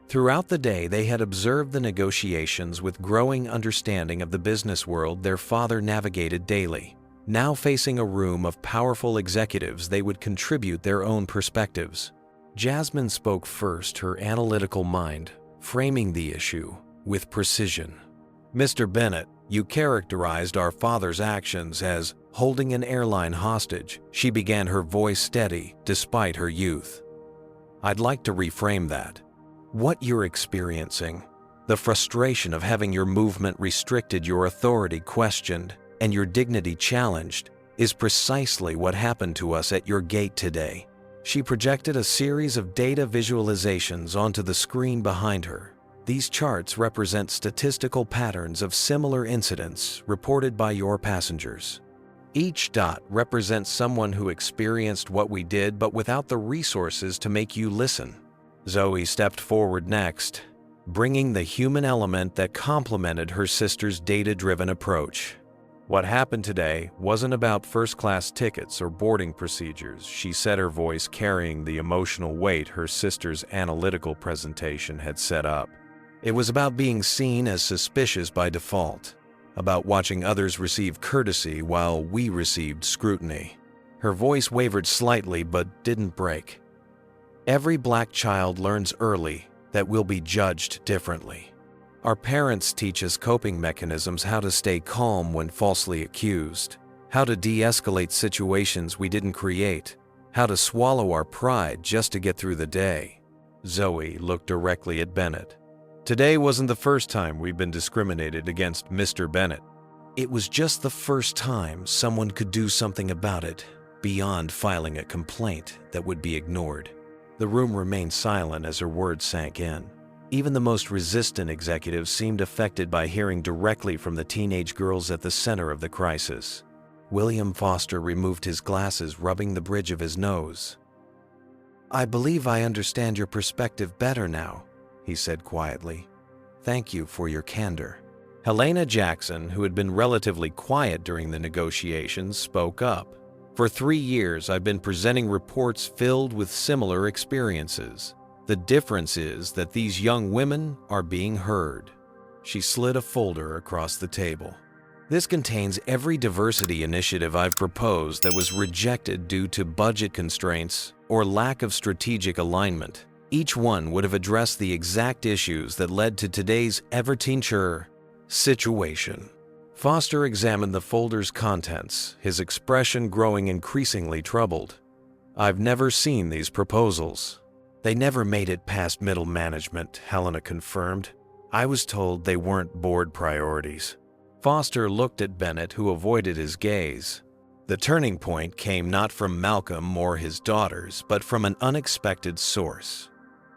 Throughout the day, they had observed the negotiations with growing understanding of the business world their father navigated daily. Now facing a room of powerful executives, they would contribute their own perspectives. Jasmine spoke first, her analytical mind framing the issue with precision. "Mr. Bennett, you characterized our father's actions as holding an airline hostage." She began, her voice steady despite her youth. "I'd like to reframe that. What you're experiencing, the frustration of having your movement restricted, your authority questioned, and your dignity challenged, is precisely what happened to us at your gate today." She projected a series of data visualizations onto the screen behind her. "These charts represent statistical patterns of similar incidents reported by your passengers. Each dot represents someone who experienced what we did but without the resources to make you listen." Zoe stepped forward next, bringing the human element that complemented her sister's data-driven approach. "What happened today wasn't about first-class tickets or boarding procedures," she said, her voice carrying the emotional weight her sister's analytical presentation had set up. "It was about being seen as suspicious by default, about watching others receive courtesy while we received scrutiny." Her voice wavered slightly but didn't break. "Every black child learns early that we'll be judged differently. Our parents teach us coping mechanisms, how to stay calm when falsely accused, how to de-escalate situations we didn't create, how to swallow our pride just to get through the day." Zoe looked directly at Bennett. "Today wasn't the first time we've been discriminated against, Mr. Bennett. It was just the first time someone could do something about it, beyond filing a complaint that would be ignored." The room remained silent as her words sank in. Even the most resistant executives seemed affected by hearing directly from the teenage girls at the center of the crisis. William Foster removed his glasses, rubbing the bridge of his nose. "I believe I understand your perspective better now," he said quietly. "Thank you for your candor." Helena Jackson, who had been relatively quiet during the negotiations, spoke up. "For 3 years, I've been presenting reports filled with similar experiences. The difference is that these young women are being heard." She slid a folder across the table. "This contains every diversity initiative I've proposed that was rejected due to budget constraints or lack of strategic alignment. Each one would have addressed the exact issues that led to today's Everteenshire situation." Foster examined the folder's contents, his expression growing increasingly troubled. "I've never seen these proposals." "They never made it past middle management," Helena confirmed. "I was told they weren't board priorities." Foster looked at Bennett, who avoided his gaze. The turning point came not from Malcolm or his daughters, but from an unexpected source.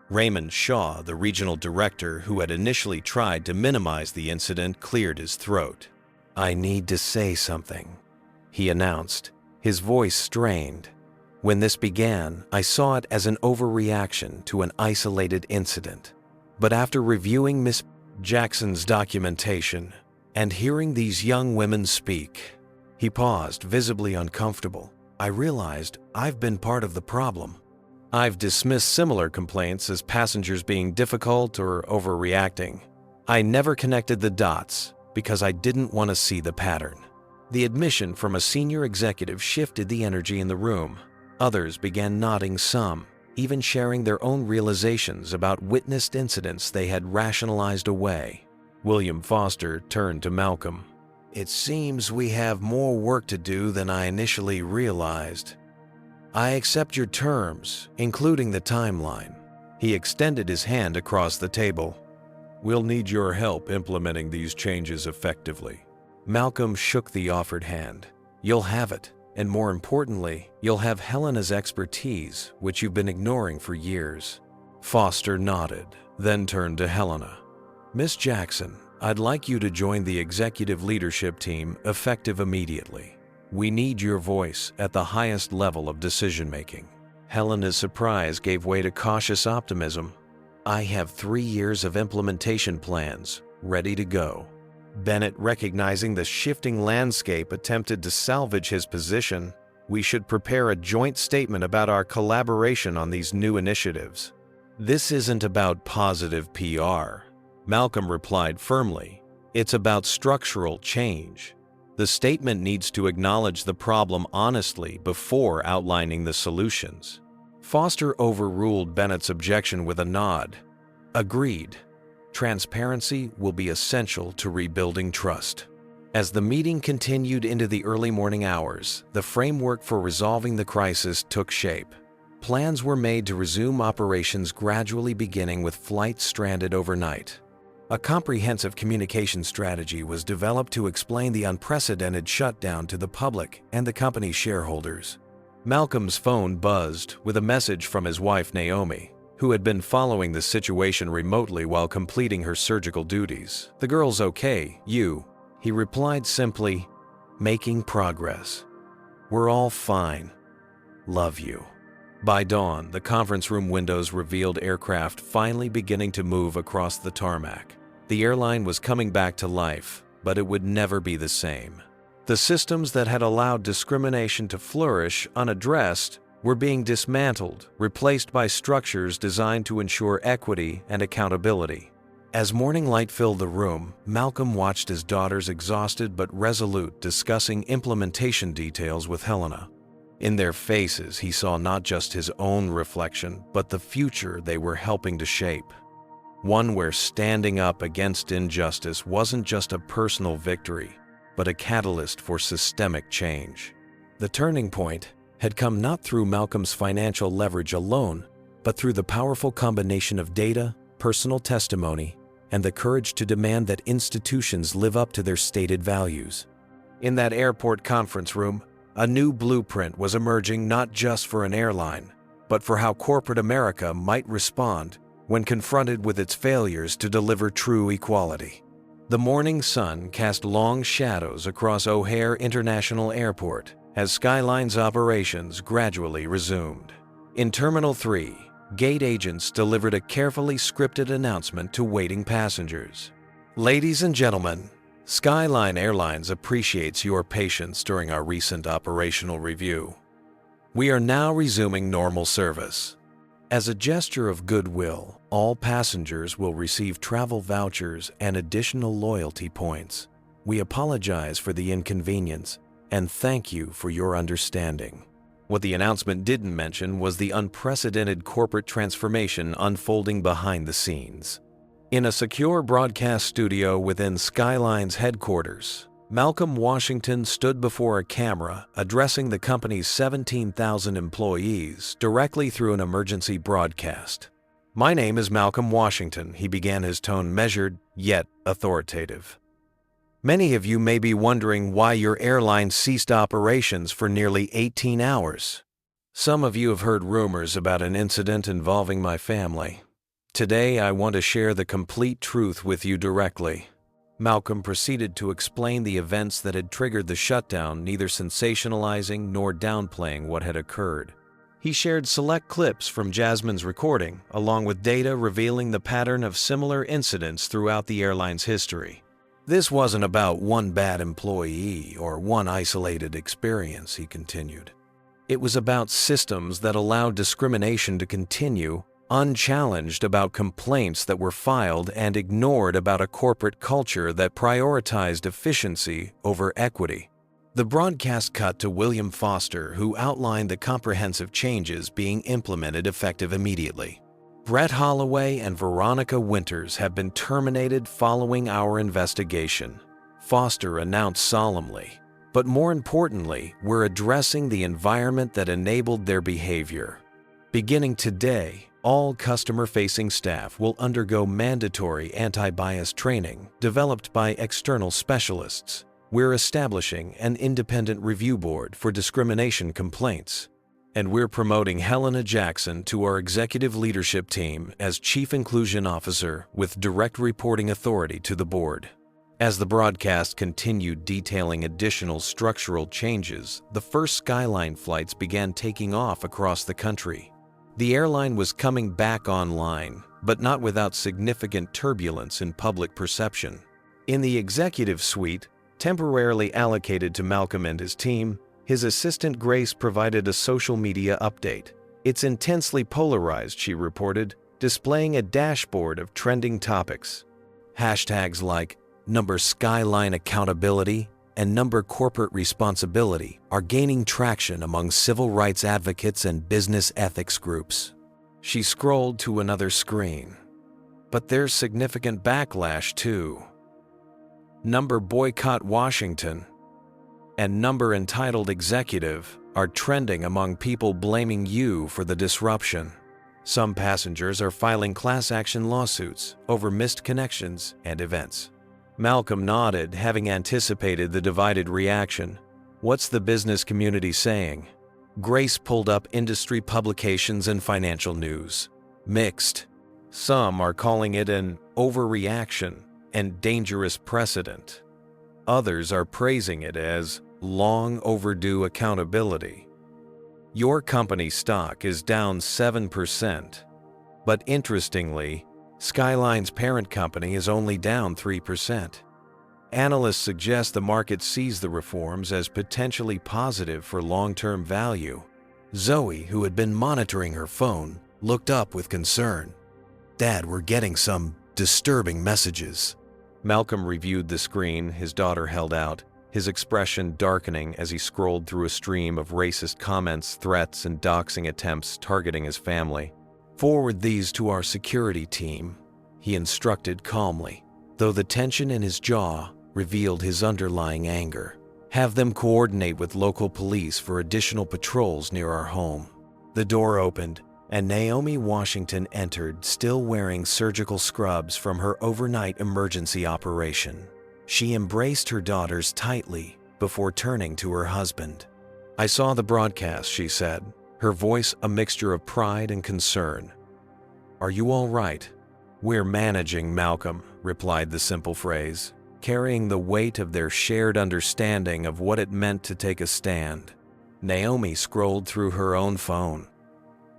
Raymond Shaw, the regional director who had initially tried to minimize the incident, cleared his throat. "I need to say something," he announced, his voice strained. "When this began, I saw it as an overreaction to an isolated incident. But after reviewing Miss Jackson's documentation and hearing these young women speak," he paused, visibly uncomfortable, "I realized I've been part of the problem. I've dismissed similar complaints as passengers being difficult or overreacting. I never connected the dots because I didn't want to see the pattern." The admission from a senior executive shifted the energy in the room. Others began nodding, some even sharing their own realizations about witnessed incidents they had rationalized away. William Foster turned to Malcolm. "It seems we have more work to do than I initially realized. I accept your terms, including the timeline." He extended his hand across the table. "We'll need your help implementing these changes effectively." Malcolm shook the offered hand. "You'll have it, and more importantly, you'll have Helena's expertise, which you've been ignoring for years." Foster nodded, then turned to Helena. "Miss Jackson, I'd like you to join the executive leadership team effective immediately. We need your voice at the highest level of decision-making." Helena's surprise gave way to cautious optimism. "I have 3 years of implementation plans ready to go." Bennett, recognizing the shifting landscape, attempted to salvage his position. "We should prepare a joint statement about our collaboration on these new initiatives." "This isn't about positive PR," Malcolm replied firmly. "It's about structural change. The statement needs to acknowledge the problem honestly before outlining the solutions." Foster overruled Bennett's objection with a nod. "Agreed. Transparency will be essential to rebuilding trust." As the meeting continued into the early morning hours, the framework for resolving the crisis took shape. Plans were made to resume operations, gradually beginning with flights stranded overnight. A comprehensive communication strategy was developed to explain the unprecedented shutdown to the public and the company's shareholders. Malcolm's phone buzzed with a message from his wife Naomi, who had been following the situation remotely while completing her surgical duties. "The girl's okay, you?" He replied simply, "Making progress. We're all fine. Love you." By dawn, the conference room windows revealed aircraft finally beginning to move across the tarmac. The airline was coming back to life, but it would never be the same. The systems that had allowed discrimination to flourish unaddressed were being dismantled, replaced by structures designed to ensure equity and accountability. As morning light filled the room, Malcolm watched his daughters, exhausted but resolute, discussing implementation details with Helena. In their faces, he saw not just his own reflection, but the future they were helping to shape. One where standing up against injustice wasn't just a personal victory, but a catalyst for systemic change. The turning point had come not through Malcolm's financial leverage alone, but through the powerful combination of data, personal testimony, and the courage to demand that institutions live up to their stated values. In that airport conference room, a new blueprint was emerging, not just for an airline, but for how corporate America might respond when confronted with its failures to deliver true equality. The morning sun cast long shadows across O'Hare International Airport as Skyline's operations gradually resumed. In Terminal 3, gate agents delivered a carefully scripted announcement to waiting passengers. Ladies and gentlemen, Skyline Airlines appreciates your patience during our recent operational review. We are now resuming normal service. As a gesture of goodwill, all passengers will receive travel vouchers and additional loyalty points. We apologize for the inconvenience and thank you for your understanding. What the announcement didn't mention was the unprecedented corporate transformation unfolding behind the scenes. In a secure broadcast studio within Skyline's headquarters, Malcolm Washington stood before a camera addressing the company's 17,000 employees directly through an emergency broadcast. "My name is Malcolm Washington," he began, his tone measured yet authoritative. "Many of you may be wondering why your airline ceased operations for nearly 18 hours. Some of you have heard rumors about an incident involving my family. Today, I want to share the complete truth with you directly." Malcolm proceeded to explain the events that had triggered the shutdown, neither sensationalizing nor downplaying what had occurred. He shared select clips from Jasmine's recording, along with data revealing the pattern of similar incidents throughout the airline's history. "This wasn't about one bad employee or one isolated experience," he continued. "It was about systems that allowed discrimination to continue, unchallenged, about complaints that were filed, and ignored about a corporate culture that prioritized efficiency over equity." The broadcast cut to William Foster, who outlined the comprehensive changes being implemented effective immediately. "Brett Holloway and Veronica Winters have been terminated following our investigation," Foster announced solemnly. "But more importantly, we're addressing the environment that enabled their behavior. Beginning today, all customer-facing staff will undergo mandatory anti-bias training developed by external specialists. We're establishing an independent review board for discrimination complaints. And we're promoting Helena Jackson to our executive leadership team as Chief Inclusion Officer with direct reporting authority to the board." As the broadcast continued detailing additional structural changes, the first Skyline flights began taking off across the country. The airline was coming back online, but not without significant turbulence in public perception. In the executive suite, temporarily allocated to Malcolm and his team, his assistant Grace provided a social media update. "It's intensely polarized," she reported, displaying a dashboard of trending topics. Hashtags like #Skyline Accountability and #Corporate Responsibility are gaining traction among civil rights advocates and business ethics groups. She scrolled to another screen. "But there's significant backlash too. #Boycott Washington and #Entitled Executive are trending among people blaming you for the disruption. Some passengers are filing class action lawsuits over missed connections and events." Malcolm nodded, having anticipated the divided reaction. "What's the business community saying?" Grace pulled up industry publications and financial news. "Mixed. Some are calling it an overreaction and dangerous precedent. Others are praising it as long overdue accountability. Your company stock is down 7%, but interestingly, Skyline's parent company is only down 3%. Analysts suggest the market sees the reforms as potentially positive for long-term value." Zoe, who had been monitoring her phone, looked up with concern. "Dad, we're getting some disturbing messages." Malcolm reviewed the screen his daughter held out, his expression darkening as he scrolled through a stream of racist comments, threats, and doxing attempts targeting his family. "Forward these to our security team," he instructed calmly, though the tension in his jaw revealed his underlying anger. "Have them coordinate with local police for additional patrols near our home." The door opened, and Naomi Washington entered, still wearing surgical scrubs from her overnight emergency operation. She embraced her daughters tightly before turning to her husband. "I saw the broadcast," she said, her voice a mixture of pride and concern. Are you all right?" "We're managing, Malcolm," replied the simple phrase, carrying the weight of their shared understanding of what it meant to take a stand. Naomi scrolled through her own phone.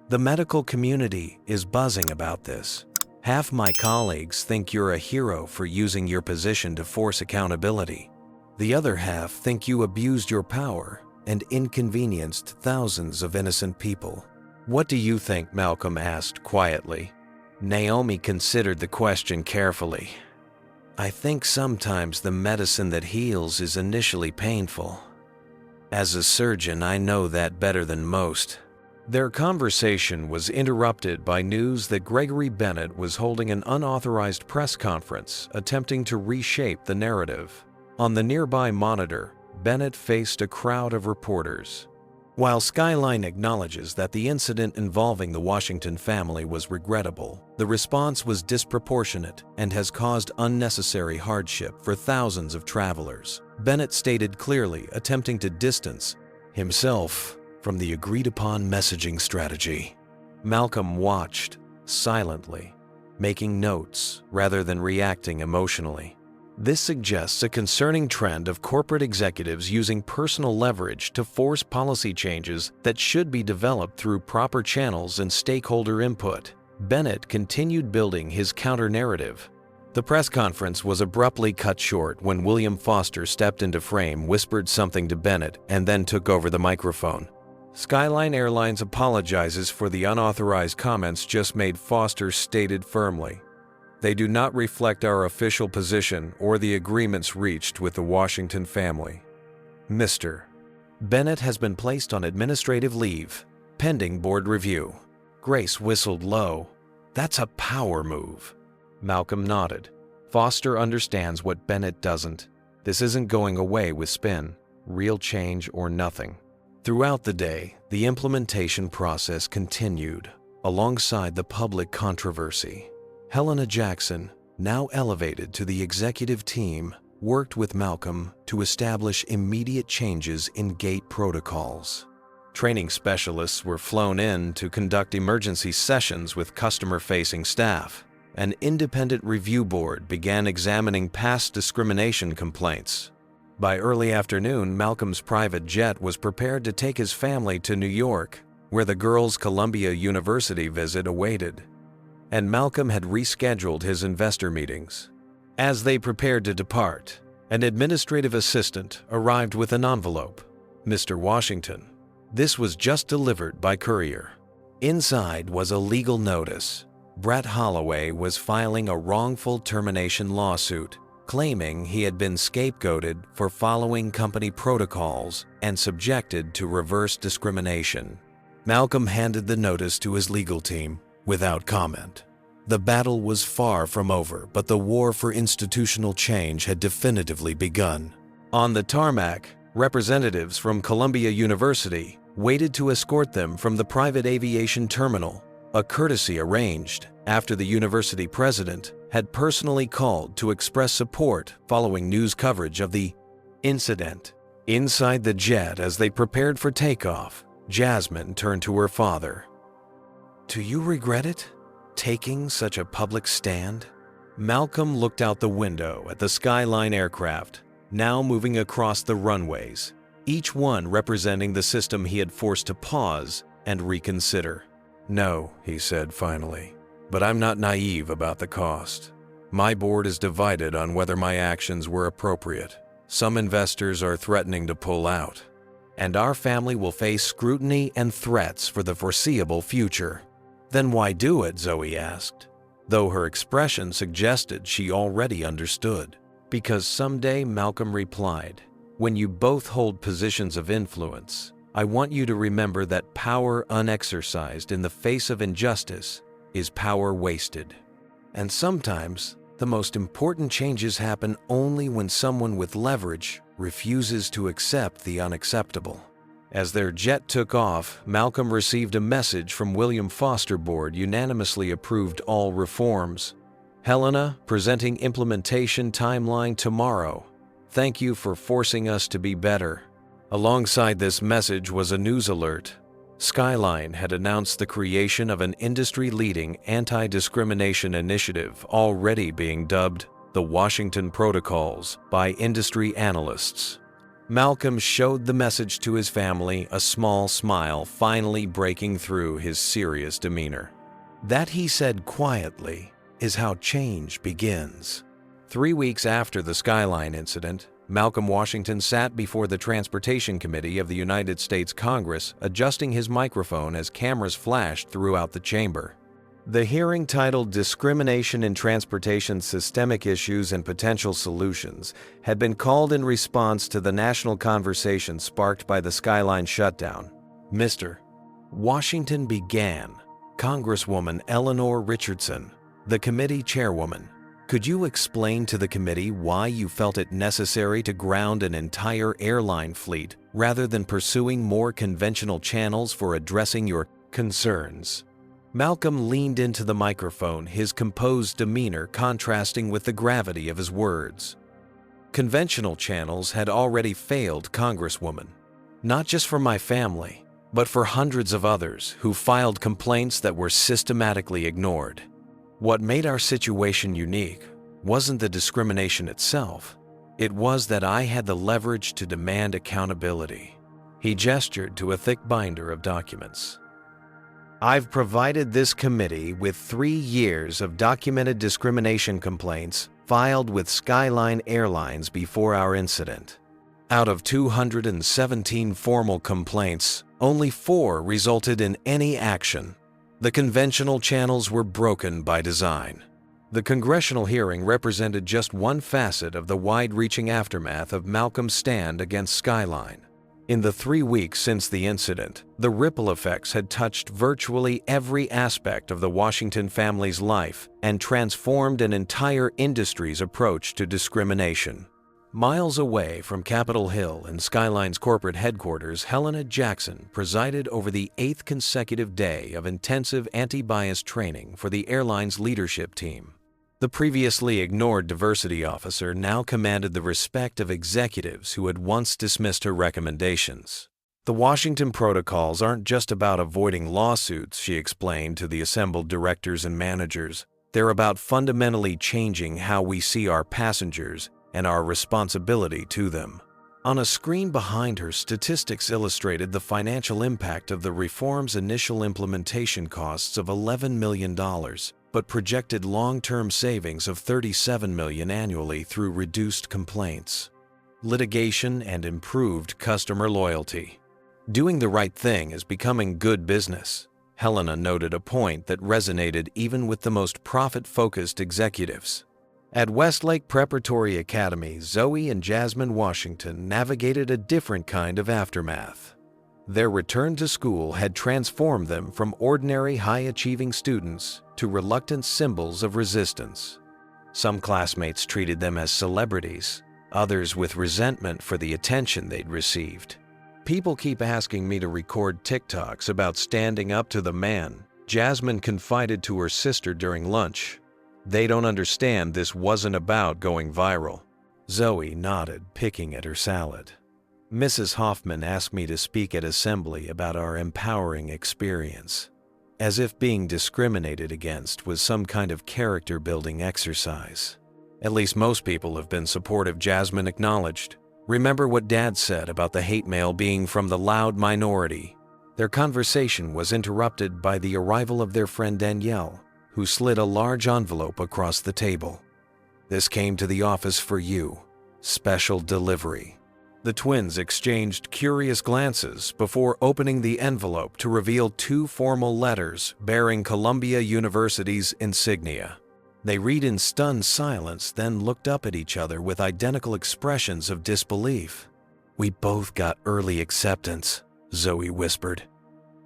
"The medical community is buzzing about this. Half my colleagues think you're a hero for using your position to force accountability. The other half think you abused your power and inconvenienced thousands of innocent people." "What do you think?" Malcolm asked quietly. Naomi considered the question carefully. "I think sometimes the medicine that heals is initially painful. As a surgeon, I know that better than most." Their conversation was interrupted by news that Gregory Bennett was holding an unauthorized press conference, attempting to reshape the narrative. On the nearby monitor, Bennett faced a crowd of reporters. While Skyline acknowledges that the incident involving the Washington family was regrettable, the response was disproportionate and has caused unnecessary hardship for thousands of travelers, Bennett stated clearly, attempting to distance himself from the agreed-upon messaging strategy. Malcolm watched silently, making notes rather than reacting emotionally. This suggests a concerning trend of corporate executives using personal leverage to force policy changes that should be developed through proper channels and stakeholder input. Bennett continued building his counter-narrative. The press conference was abruptly cut short when William Foster stepped into frame, whispered something to Bennett, and then took over the microphone. "Skyline Airlines apologizes for the unauthorized comments just made," Foster stated firmly. "They do not reflect our official position or the agreements reached with the Washington family. Mr. Bennett has been placed on administrative leave, pending board review." Grace whistled low. "That's a power move." Malcolm nodded. Foster understands what Bennett doesn't. This isn't going away with spin, real change or nothing. Throughout the day, the implementation process continued, alongside the public controversy. Helena Jackson, now elevated to the executive team, worked with Malcolm to establish immediate changes in gate protocols. Training specialists were flown in to conduct emergency sessions with customer-facing staff. An independent review board began examining past discrimination complaints. By early afternoon, Malcolm's private jet was prepared to take his family to New York, where the girls' Columbia University visit awaited. And Malcolm had rescheduled his investor meetings. As they prepared to depart, an administrative assistant arrived with an envelope. "Mr. Washington, this was just delivered by courier." Inside was a legal notice. Brett Holloway was filing a wrongful termination lawsuit, claiming he had been scapegoated for following company protocols and subjected to reverse discrimination. Malcolm handed the notice to his legal team without comment. The battle was far from over, but the war for institutional change had definitively begun. On the tarmac, representatives from Columbia University waited to escort them from the private aviation terminal, a courtesy arranged after the university president had personally called to express support following news coverage of the incident. Inside the jet, as they prepared for takeoff, Jasmine turned to her father. "Do you regret it, taking such a public stand?" Malcolm looked out the window at the Skyline aircraft, now moving across the runways, each one representing the system he had forced to pause and reconsider. "No," he said finally, "but I'm not naive about the cost. My board is divided on whether my actions were appropriate. Some investors are threatening to pull out, and our family will face scrutiny and threats for the foreseeable future." "Then why do it?" Zoe asked, though her expression suggested she already understood. "Because someday," Malcolm replied, "when you both hold positions of influence, I want you to remember that power unexercised in the face of injustice is power wasted. And sometimes, the most important changes happen only when someone with leverage refuses to accept the unacceptable." As their jet took off, Malcolm received a message from William Foster Board unanimously approved all reforms. "Helena, presenting implementation timeline tomorrow. Thank you for forcing us to be better." Alongside this message was a news alert. Skyline had announced the creation of an industry-leading anti-discrimination initiative already being dubbed the Washington Protocols by industry analysts. Malcolm showed the message to his family, a small smile finally breaking through his serious demeanor. That, he said quietly, is how change begins. 3 weeks after the Skyline incident, Malcolm Washington sat before the Transportation Committee of the United States Congress, adjusting his microphone as cameras flashed throughout the chamber. The hearing, titled Discrimination in Transportation: Systemic Issues and Potential Solutions, had been called in response to the national conversation sparked by the Skyline shutdown. Mr. Washington began. Congresswoman Eleanor Richardson, the committee chairwoman, could you explain to the committee why you felt it necessary to ground an entire airline fleet rather than pursuing more conventional channels for addressing your concerns? Malcolm leaned into the microphone, his composed demeanor contrasting with the gravity of his words. Conventional channels had already failed, Congresswoman. Not just for my family, but for hundreds of others who filed complaints that were systematically ignored. What made our situation unique wasn't the discrimination itself. It was that I had the leverage to demand accountability. He gestured to a thick binder of documents. I've provided this committee with 3 years of documented discrimination complaints filed with Skyline Airlines before our incident. Out of 217 formal complaints, only 4 resulted in any action. The conventional channels were broken by design. The congressional hearing represented just one facet of the wide-reaching aftermath of Malcolm's stand against Skyline. In the 3 weeks since the incident, the ripple effects had touched virtually every aspect of the Washington family's life and transformed an entire industry's approach to discrimination. Miles away from Capitol Hill and Skyline's corporate headquarters, Helena Jackson presided over the 8th consecutive day of intensive anti-bias training for the airline's leadership team. The previously ignored diversity officer now commanded the respect of executives who had once dismissed her recommendations. The Washington Protocols aren't just about avoiding lawsuits, she explained to the assembled directors and managers. They're about fundamentally changing how we see our passengers and our responsibility to them. On a screen behind her, statistics illustrated the financial impact of the reform's initial implementation costs of $11 million, but projected long-term savings of $37 million annually through reduced complaints, litigation, and improved customer loyalty. Doing the right thing is becoming good business. Helena noted a point that resonated even with the most profit-focused executives. At Westlake Preparatory Academy, Zoe and Jasmine Washington navigated a different kind of aftermath. Their return to school had transformed them from ordinary high-achieving students to reluctant symbols of resistance. Some classmates treated them as celebrities, others with resentment for the attention they'd received. People keep asking me to record TikToks about standing up to the man, Jasmine confided to her sister during lunch. They don't understand this wasn't about going viral. Zoe nodded, picking at her salad. Mrs. Hoffman asked me to speak at assembly about our empowering experience, as if being discriminated against was some kind of character-building exercise. At least most people have been supportive, Jasmine acknowledged. Remember what Dad said about the hate mail being from the loud minority. Their conversation was interrupted by the arrival of their friend Danielle, who slid a large envelope across the table. This came to the office for you. Special delivery. The twins exchanged curious glances before opening the envelope to reveal 2 formal letters bearing Columbia University's insignia. They read in stunned silence, then looked up at each other with identical expressions of disbelief. We both got early acceptance, Zoe whispered.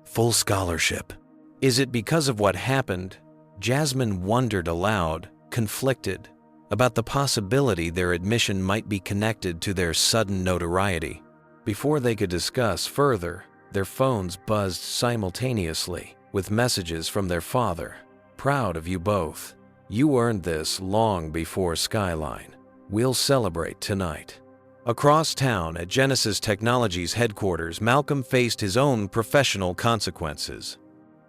Full scholarship. Is it because of what happened? Jasmine wondered aloud, conflicted, about the possibility their admission might be connected to their sudden notoriety. Before they could discuss further, their phones buzzed simultaneously with messages from their father. Proud of you both. You earned this long before Skyline. We'll celebrate tonight. Across town at Genesis Technologies headquarters, Malcolm faced his own professional consequences.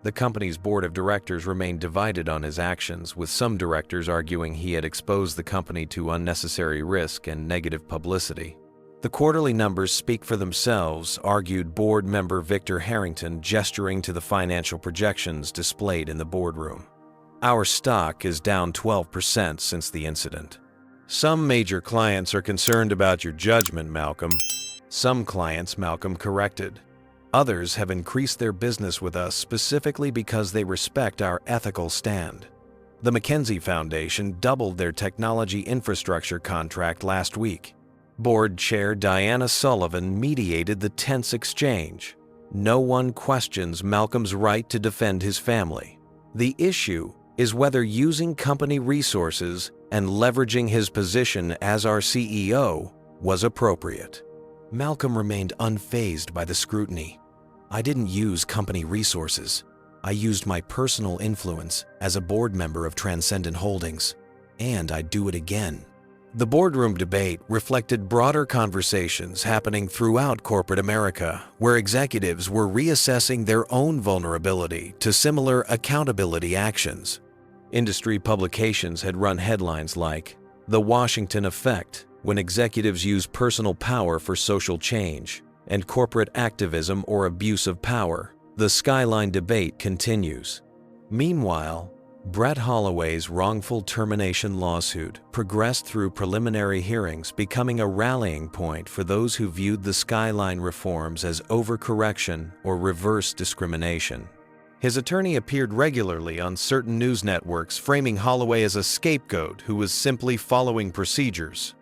The company's board of directors remained divided on his actions, with some directors arguing he had exposed the company to unnecessary risk and negative publicity. The quarterly numbers speak for themselves, argued board member Victor Harrington, gesturing to the financial projections displayed in the boardroom. Our stock is down 12% since the incident. Some major clients are concerned about your judgment, Malcolm. Some clients, Malcolm corrected. Others have increased their business with us specifically because they respect our ethical stand. The McKinsey Foundation doubled their technology infrastructure contract last week. Board Chair Diana Sullivan mediated the tense exchange. No one questions Malcolm's right to defend his family. The issue is whether using company resources and leveraging his position as our CEO was appropriate. Malcolm remained unfazed by the scrutiny. I didn't use company resources. I used my personal influence as a board member of Transcendent Holdings, and I'd do it again. The boardroom debate reflected broader conversations happening throughout corporate America, where executives were reassessing their own vulnerability to similar accountability actions. Industry publications had run headlines like, "The Washington Effect, when executives use personal power for social change," and "Corporate activism or abuse of power. The Skyline debate continues." Meanwhile, Brett Holloway's wrongful termination lawsuit progressed through preliminary hearings, becoming a rallying point for those who viewed the Skyline reforms as overcorrection or reverse discrimination. His attorney appeared regularly on certain news networks, framing Holloway as a scapegoat who was simply following procedures.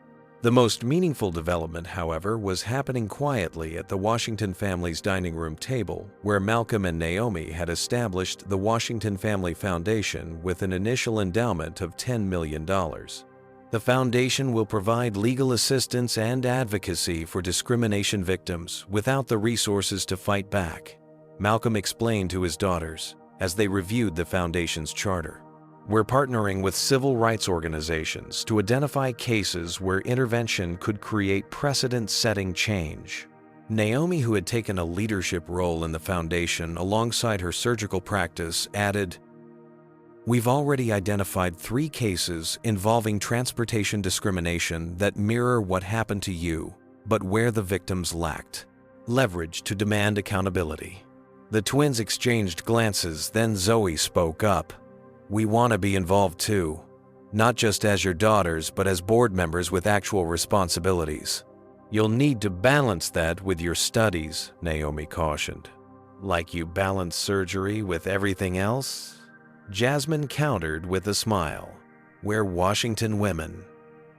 The most meaningful development, however, was happening quietly at the Washington family's dining room table, where Malcolm and Naomi had established the Washington Family Foundation with an initial endowment of $10 million. The foundation will provide legal assistance and advocacy for discrimination victims without the resources to fight back, Malcolm explained to his daughters as they reviewed the foundation's charter. "We're partnering with civil rights organizations to identify cases where intervention could create precedent-setting change." Naomi, who had taken a leadership role in the foundation alongside her surgical practice, added, "We've already identified 3 cases involving transportation discrimination that mirror what happened to you, but where the victims lacked leverage to demand accountability." The twins exchanged glances, then Zoe spoke up. "We want to be involved too, not just as your daughters, but as board members with actual responsibilities." "You'll need to balance that with your studies," Naomi cautioned. "Like you balance surgery with everything else?" Jasmine countered with a smile. "We're Washington women.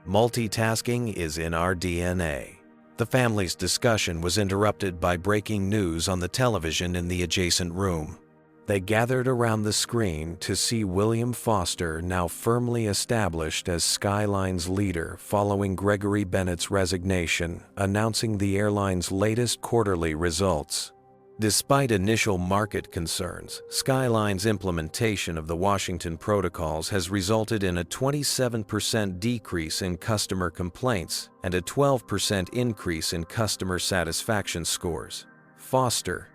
Multitasking is in our DNA." The family's discussion was interrupted by breaking news on the television in the adjacent room. They gathered around the screen to see William Foster now firmly established as Skyline's leader following Gregory Bennett's resignation, announcing the airline's latest quarterly results. Despite initial market concerns, Skyline's implementation of the Washington protocols has resulted in a 27% decrease in customer complaints and a 12% increase in customer satisfaction scores. Foster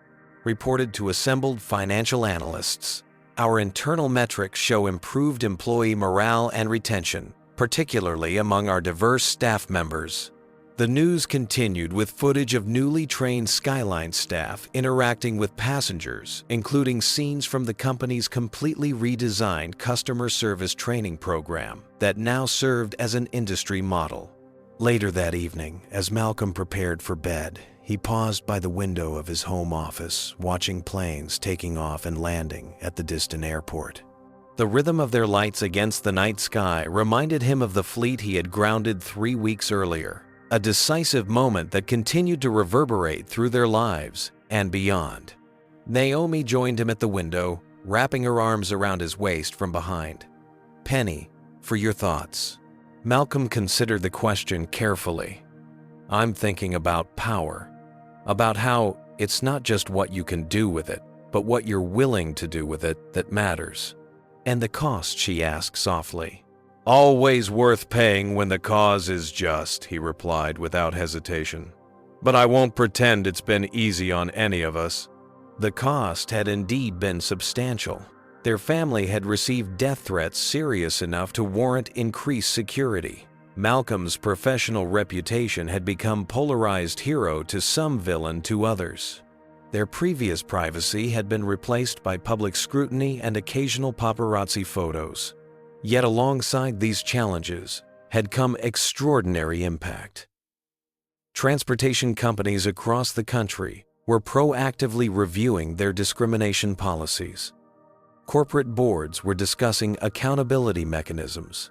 reported to assembled financial analysts, "Our internal metrics show improved employee morale and retention, particularly among our diverse staff members." The news continued with footage of newly trained Skyline staff interacting with passengers, including scenes from the company's completely redesigned customer service training program that now served as an industry model. Later that evening, as Malcolm prepared for bed, he paused by the window of his home office, watching planes taking off and landing at the distant airport. The rhythm of their lights against the night sky reminded him of the fleet he had grounded 3 weeks earlier. A decisive moment that continued to reverberate through their lives and beyond. Naomi joined him at the window, wrapping her arms around his waist from behind. "Penny, for your thoughts." Malcolm considered the question carefully. "I'm thinking about power, about how it's not just what you can do with it, but what you're willing to do with it that matters." "And the cost?" she asked softly. "Always worth paying when the cause is just," he replied without hesitation. "But I won't pretend it's been easy on any of us." The cost had indeed been substantial. Their family had received death threats serious enough to warrant increased security. Malcolm's professional reputation had become polarized hero to some, villain to others. Their previous privacy had been replaced by public scrutiny and occasional paparazzi photos. Yet alongside these challenges had come extraordinary impact. Transportation companies across the country were proactively reviewing their discrimination policies. Corporate boards were discussing accountability mechanisms.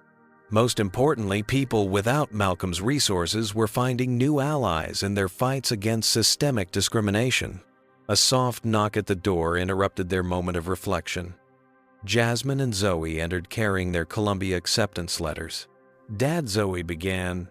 Most importantly, people without Malcolm's resources were finding new allies in their fights against systemic discrimination. A soft knock at the door interrupted their moment of reflection. Jasmine and Zoe entered carrying their Columbia acceptance letters. "Dad," Zoe began,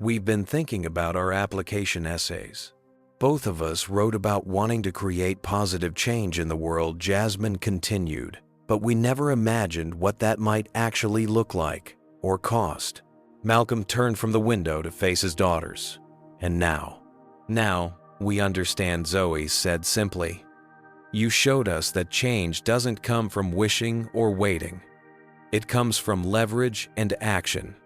"we've been thinking about our application essays. Both of us wrote about wanting to create positive change in the world," Jasmine continued, "but we never imagined what that might actually look like or cost." Malcolm turned from the window to face his daughters. "And now, we understand," Zoe said simply. "You showed us that change doesn't come from wishing or waiting. It comes from leverage and action,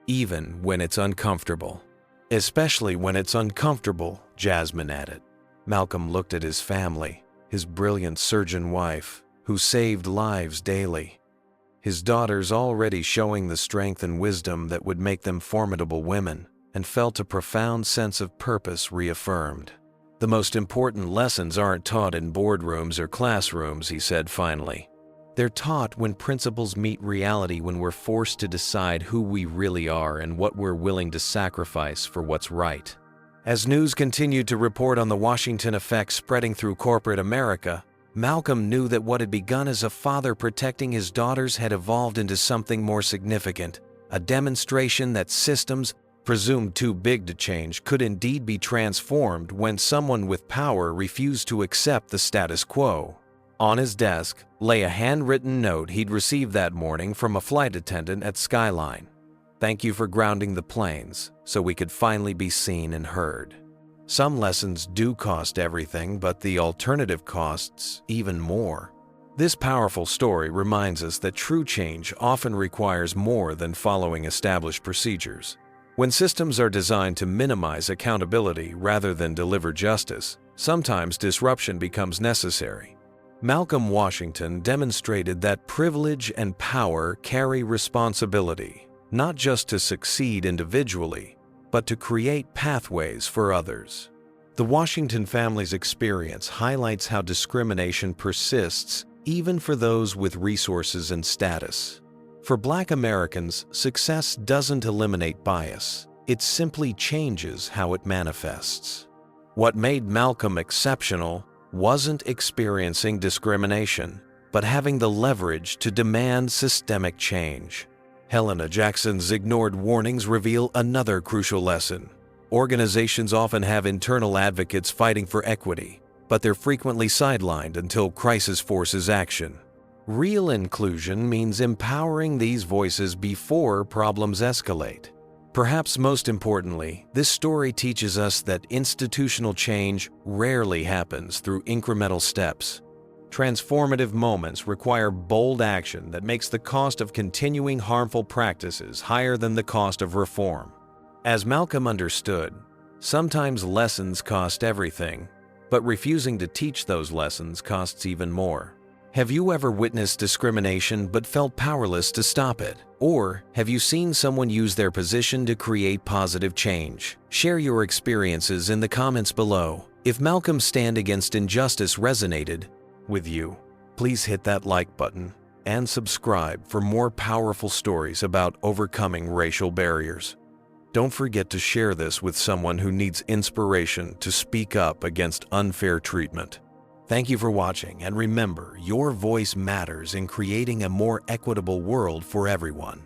even when it's uncomfortable." "Especially when it's uncomfortable," Jasmine added. Malcolm looked at his family, his brilliant surgeon wife, who saved lives daily. His daughters already showing the strength and wisdom that would make them formidable women, and felt a profound sense of purpose reaffirmed. "The most important lessons aren't taught in boardrooms or classrooms," he said finally. "They're taught when principles meet reality, when we're forced to decide who we really are and what we're willing to sacrifice for what's right." As news continued to report on the Washington effect spreading through corporate America, Malcolm knew that what had begun as a father protecting his daughters had evolved into something more significant, a demonstration that systems presumed too big to change could indeed be transformed when someone with power refused to accept the status quo. On his desk lay a handwritten note he'd received that morning from a flight attendant at Skyline. "Thank you for grounding the planes so we could finally be seen and heard. Some lessons do cost everything, but the alternative costs even more." This powerful story reminds us that true change often requires more than following established procedures. When systems are designed to minimize accountability rather than deliver justice, sometimes disruption becomes necessary. Malcolm Washington demonstrated that privilege and power carry responsibility, not just to succeed individually, but to create pathways for others. The Washington family's experience highlights how discrimination persists even for those with resources and status. For Black Americans, success doesn't eliminate bias. It simply changes how it manifests. What made Malcolm exceptional wasn't experiencing discrimination, but having the leverage to demand systemic change. Helena Jackson's ignored warnings reveal another crucial lesson. Organizations often have internal advocates fighting for equity, but they're frequently sidelined until crisis forces action. Real inclusion means empowering these voices before problems escalate. Perhaps most importantly, this story teaches us that institutional change rarely happens through incremental steps. Transformative moments require bold action that makes the cost of continuing harmful practices higher than the cost of reform. As Malcolm understood, sometimes lessons cost everything, but refusing to teach those lessons costs even more. Have you ever witnessed discrimination but felt powerless to stop it? Or have you seen someone use their position to create positive change? Share your experiences in the comments below. If Malcolm's stand against injustice resonated with you, please hit that like button and subscribe for more powerful stories about overcoming racial barriers. Don't forget to share this with someone who needs inspiration to speak up against unfair treatment. Thank you for watching, and remember, your voice matters in creating a more equitable world for everyone.